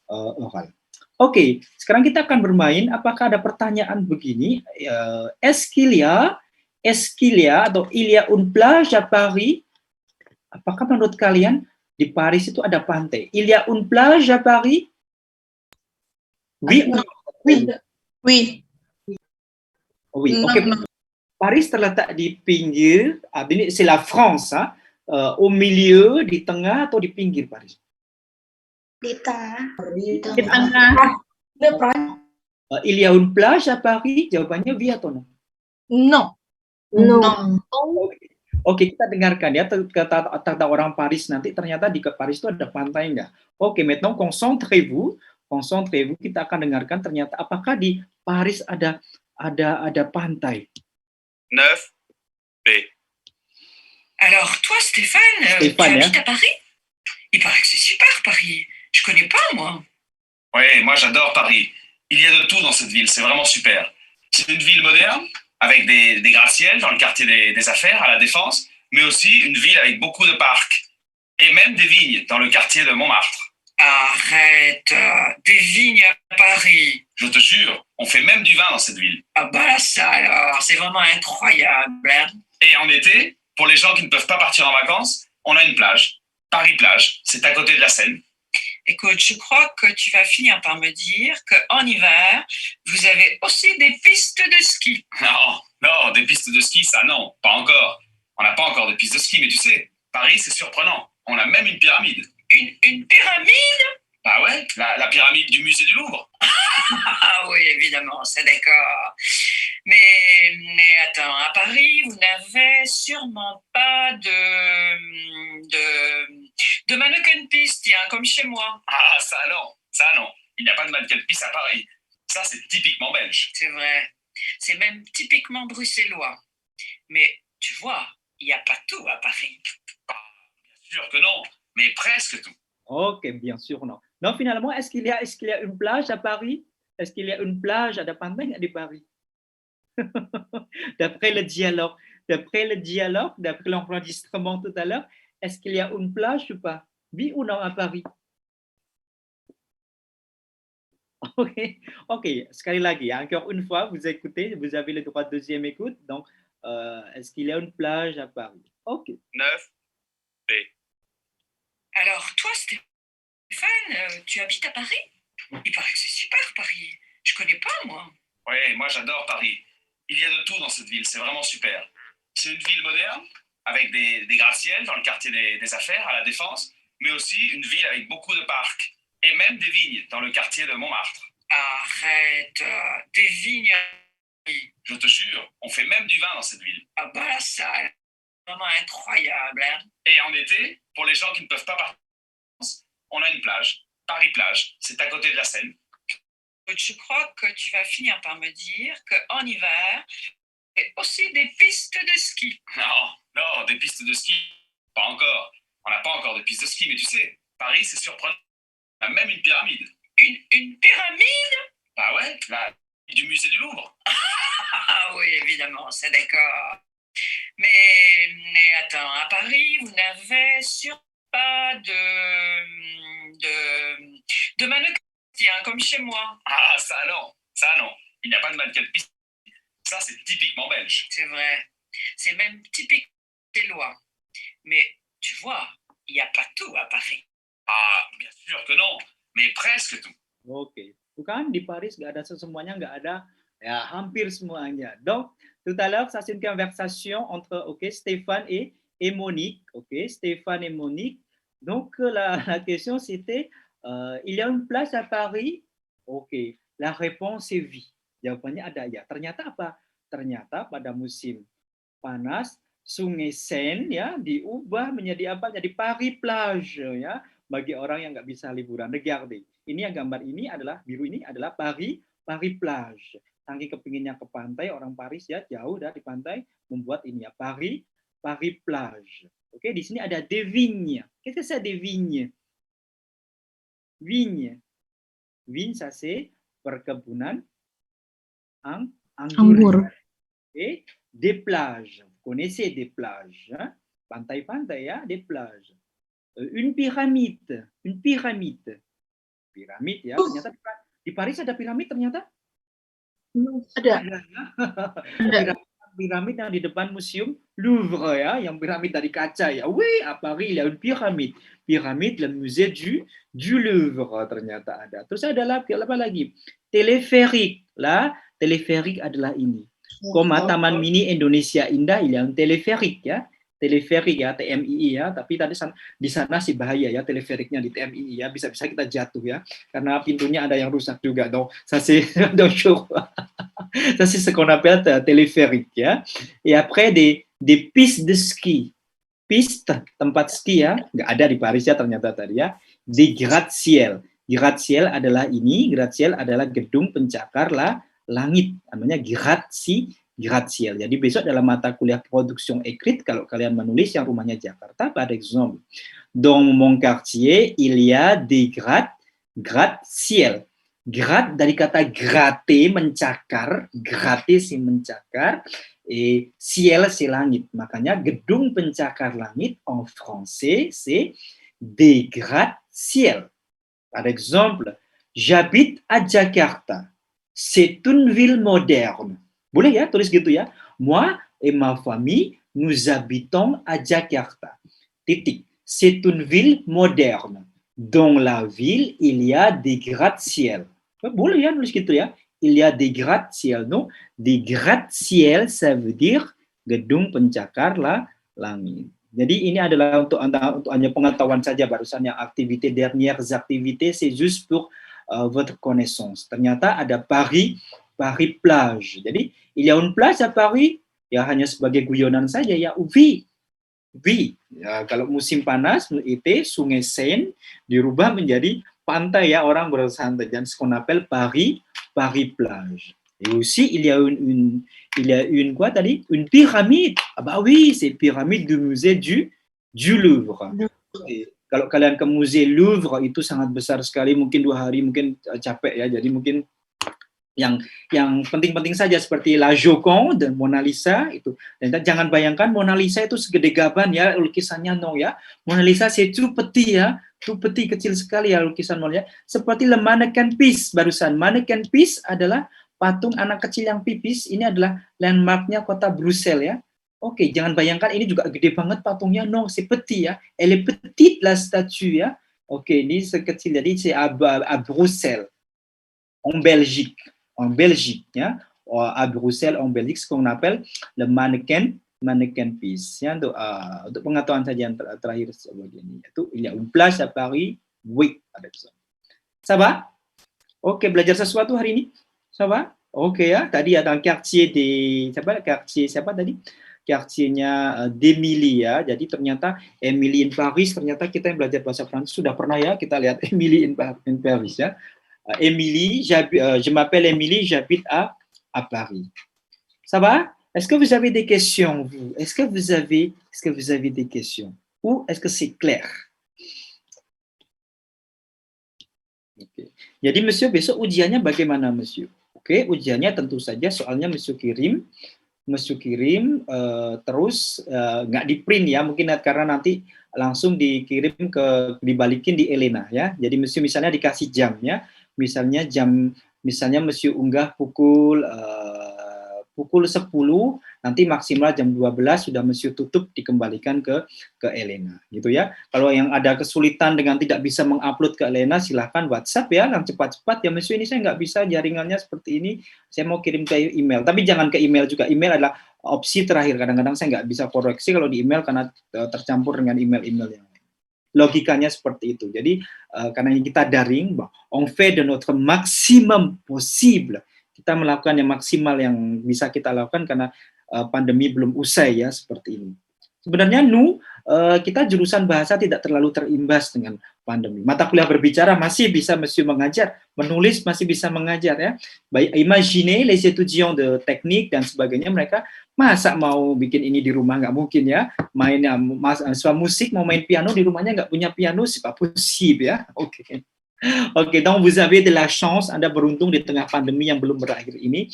oral. Oke, sekarang kita akan bermain. Apakah ada pertanyaan begini? Est-ce qu'il y a atau il y a une plage à Paris? Apakah menurut kalian di Paris itu ada pantai? Il y a une plage à Paris? Oui. Oui. Oui. Oke. Paris terletak di pinggir. Ini c'est la France, au milieu, di tengah atau di pinggir Paris? Di tengah. Il y a une plage à Paris? Jawabannya oui atau non? Non. Oke, kita dengarkan ya kata orang Paris nanti ternyata di Paris itu ada pantai enggak? Oke, maintenant concentrez-vous, kita akan dengarkan ternyata apakah di Paris ada pantai. 9B. Alors, toi, Stéphane, tu habites à Paris? Il paraît que c'est super, Paris. Je connais pas, moi. Oui, moi j'adore Paris. Il y a de tout dans cette ville, c'est vraiment super. C'est une ville moderne, avec des gratte-ciel dans le quartier des affaires, à la Défense, mais aussi une ville avec beaucoup de parcs. Et même des vignes dans le quartier de Montmartre. Arrête, des vignes à Paris. Je te jure, on fait même du vin dans cette ville. Ah bah ça alors, c'est vraiment incroyable. Hein? Et en été, pour les gens qui ne peuvent pas partir en vacances, on a une plage. Paris-Plage, c'est à côté de la Seine. Écoute, je crois que tu vas finir par me dire qu'en hiver, vous avez aussi des pistes de ski. Non, des pistes de ski, ça non, pas encore. On n'a pas encore de pistes de ski, mais tu sais, Paris, c'est surprenant. On a même une pyramide. Une pyramide? Bah ouais, la pyramide du musée du Louvre. Ah oui, évidemment, c'est d'accord. Mais attends, à Paris, vous n'avez sûrement pas de mannequin piste, tiens, comme chez moi. Ah, ça non. Il n'y a pas de mannequin piste à Paris. Ça, c'est typiquement belge. C'est vrai. C'est même typiquement bruxellois. Mais tu vois, il n'y a pas tout à Paris. Bien sûr que non, mais presque tout. Ok, bien sûr, non. Donc, finalement, est-ce qu'il y a une plage à Paris? Est-ce qu'il y a une plage à la pantai nggak di Paris? D'après le dialogue, d'après l'enregistrement tout à l'heure, est-ce qu'il y a une plage ou pas? Oui ou non à Paris? Ok, ok. Sekali lagi ya, encore une fois, vous écoutez, vous avez le droit de deuxième écoute. Donc, est-ce qu'il y a une plage à Paris? Ok. 9 B. Alors, toi, Stéphane, tu habites à Paris? Il paraît que c'est super, Paris. Je connais pas, moi. Oui, moi j'adore Paris. Il y a de tout dans cette ville, c'est vraiment super. C'est une ville moderne, avec des gratte-ciel dans le quartier des affaires, à la Défense, mais aussi une ville avec beaucoup de parcs, et même des vignes dans le quartier de Montmartre. Arrête, des vignes. Je te jure, on fait même du vin dans cette ville. Ah bah là, ça a l'air vraiment incroyable. Hein. Et en été, pour les gens qui ne peuvent pas partir en France, on a une plage, Paris-Plage, c'est à côté de la Seine. Je crois que tu vas finir par me dire qu'en hiver, il y a aussi des pistes de ski. Non, des pistes de ski, pas encore. On n'a pas encore de pistes de ski, mais tu sais, Paris, c'est surprenant. On a même une pyramide. Une pyramide? Bah ouais, là, du musée du Louvre. Ah oui, évidemment, c'est d'accord. Mais attends, à Paris, vous n'avez sûrement pas de mannequin, comme chez moi. Ah, ça non. Il n'y a pas de mannequin de piste. Ça, c'est typiquement belge. C'est vrai. C'est même typique des lois. Mais tu vois, il n'y a pas tout à Paris. Ah, bien sûr que non, mais presque tout. Oke, bukan di Paris nggak ada semuanya, nggak ada ya hampir semuanya. Donc, tout à l'heure, ça c'est une conversation entre Stéphane et Monique. Stéphane et Monique. Donc, la question c'était, il y a une place à Paris? La réponse est oui. Jawabannya ada ya. Ternyata apa? Ternyata pada musim panas, Sungai Seine ya diubah menjadi apa? Jadi Paris plage ya. Bagi orang yang nggak bisa liburan. Regardez, ini yang gambar ini adalah biru ini adalah Paris plage. Saking kepinginnya ke pantai, orang Paris ya jauh dari pantai membuat ini ya Paris plage. Oke, di sini ada des vignes. Qu'est-ce que c'est des vignes? Vigne, ça c'est perkebunan anggur. Et des plages. Vous connaissez des plages, hein? Pantai-pantai ya, des plages. Une pyramide ya, ternyata di Paris ada piramid ternyata. Ada. Piramid yang di depan museum Louvre ya, yang piramid dari kaca ya. Oui, à Paris il y a une pyramide, le musée du Louvre ternyata ada. Terus ada apa lagi? Téléphérique. Là, téléphérique adalah ini. Koma Taman Mini Indonesia Indah, il y a un téléphérique ya. Téléphérique ya, TMII ya, tapi tadi di sana sih bahaya ya téléphérique-nya di TMII ya, bisa-bisa kita jatuh ya, karena pintunya ada yang rusak juga. Donc ça c'est ça c'est ce qu'on appelle téléphérique ya. Et après des pistes de ski, piste tempat ski ya, nggak ada di Paris ya ternyata tadi ya. Des gratte-ciel adalah ini, gratte-ciel adalah gedung pencakar langit, namanya gratte-ciel. Jadi besok dalam mata kuliah production écrite, kalau kalian menulis yang rumahnya Jakarta, par exemple, dans mon quartier, il y a des gratte-ciel. Gratte dari kata gratter, mencakar, gratter c'est mencakar, et ciel c'est langit. Makanya gedung pencakar langit en français c'est des gratte-ciel. Par exemple, j'habite à Jakarta. C'est une ville moderne. Boleh ya, tulis gitu ya. Moi et ma famille, nous habitons à Jakarta. Titik. C'est une ville moderne. Dans la ville, il y a des gratte-ciel. Boleh ya, tulis gitu ya. Il y a des gratte-ciel. Non, des gratte-ciel, ça veut dire gedung pencakar langit. Jadi ini adalah untuk hanya pengetahuan saja barusan yang dernières activités, c'est juste pour votre connaissance. Ternyata ada Paris plage. Jadi, il y a une plage à Paris, ya hanya sebagai guyonan saja ya. Oui. Ya, kalau musim panas, itu Sungai Seine dirubah menjadi pantai ya, orang bersantai. Dan ce qu'on appelle Paris plage. Et aussi, il y a une quoi tadi? Une pyramide. Ah bah oui, c'est pyramide du musée du Louvre. Kalau kalian ke musée Louvre itu sangat besar sekali, mungkin 2 hari mungkin capek ya. Jadi mungkin yang penting-penting saja seperti La Joconde, Mona Lisa itu. Dan jangan bayangkan Mona Lisa itu segede gaban ya lukisannya, no ya. Mona Lisa c'est tout petit ya, tout petit, kecil sekali ya lukisan Mona Lisa. Seperti le mannequin pis barusan. Mannequin pis adalah patung anak kecil yang pipis. Ini adalah landmarknya kota Brussels ya. Oke, jangan bayangkan ini juga gede banget patungnya, no, c'est petit ya. Elle est petite la statue ya. Oke, ini sekecil, jadi c'est à Bruxelles, en Belgique. En Belgique, ya, à Bruxelles, en Belgique, ce qu'on appelle le mannequin piece. Ya, untuk pengetahuan saja yang terakhir sebagainya. Itu il y a une place à Paris, oui, ada di sana. Ça va? Oke, belajar sesuatu hari ini? Ça va? Oke ya, tadi ada quartier siapa tadi? Quartiernya d'Emily ya. Jadi ternyata Emily in Paris, ternyata kita yang belajar bahasa Prancis sudah pernah ya kita lihat Emily in Paris ya. Émilie, je m'appelle Émilie, j'habite à Paris. Ça va? Est-ce que vous avez des questions, vous? Est-ce que vous avez des questions? Ou est-ce que c'est clair? Okay. Jadi, Monsieur, besok ujiannya bagaimana, Monsieur? Oke, ujiannya tentu saja soalnya Monsieur kirim terus nggak di print ya, mungkin karena nanti langsung dibalikin di Elena ya. Jadi Monsieur misalnya dikasih jamnya. Misalnya Monsieur unggah pukul 10, nanti maksimal jam 12 sudah Monsieur tutup, dikembalikan ke Elena, gitu ya. Kalau yang ada kesulitan dengan tidak bisa mengupload ke Elena, silahkan WhatsApp ya, yang cepat-cepat ya, Monsieur ini saya nggak bisa jaringannya seperti ini, saya mau kirim ke email, tapi jangan ke email juga, email adalah opsi terakhir, kadang-kadang saya nggak bisa koreksi kalau di email karena tercampur dengan email-email yang lain. Logikanya seperti itu. Jadi karena ini kita daring, on fait de notre maximum possible. Kita melakukan yang maksimal yang bisa kita lakukan karena pandemi belum usai ya, seperti ini. Sebenarnya kita jurusan bahasa tidak terlalu terimbas dengan pandemi. Mata kuliah berbicara masih bisa Monsieur mengajar, menulis masih bisa mengajar ya. Imaginez les étudiants de teknik dan sebagainya, mereka masa mau bikin ini di rumah, nggak mungkin ya. Mahasiswa musik mau main piano di rumahnya nggak punya piano, c'est pas possible ya. Oke. Oke, donc vous avez de la chance, Anda beruntung di tengah pandemi yang belum berakhir ini.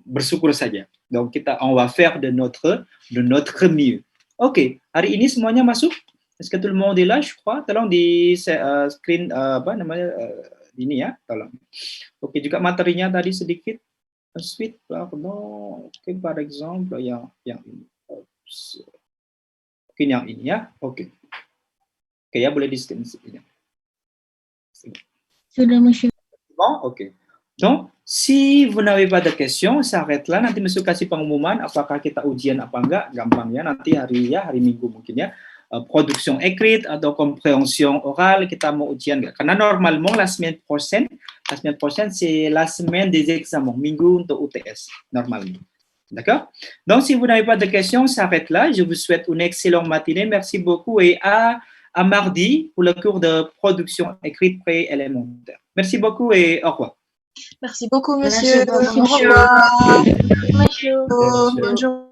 Bersyukur saja. Donc on va faire de notre mieux. Oke, hari ini semuanya masuk? Est-ce que tout le monde est là, je crois? Tolong di screen ini ya, tolong. Oke, juga materinya tadi sedikit. Ensuite, pardon, par exemple, yang ini. Mungkin yang ini ya. Oke. Oke ya, boleh di screen ini. Sudah, Monsieur. Bon, oke. Donc, si vous n'avez pas de questions, s'arrête là. Nanti Monsieur kasih pengumuman apakah kita ujian apa enggak, gampang ya. Nanti hari Minggu mungkin ya. Production écrite atau compréhension orale, kita mau ujian enggak. Karena normalement la semaine prochaine c'est la semaine des examens, minggu untuk UTS normalement. D'accord? Donc si vous n'avez pas de questions, s'arrête là. Je vous souhaite une excellente matinée. Merci beaucoup et à mardi pour le cours de production écrite pré-élémentaire. Merci beaucoup et au revoir. Merci beaucoup, Monsieur. Merci beaucoup, Monsieur. Au revoir. Bonjour.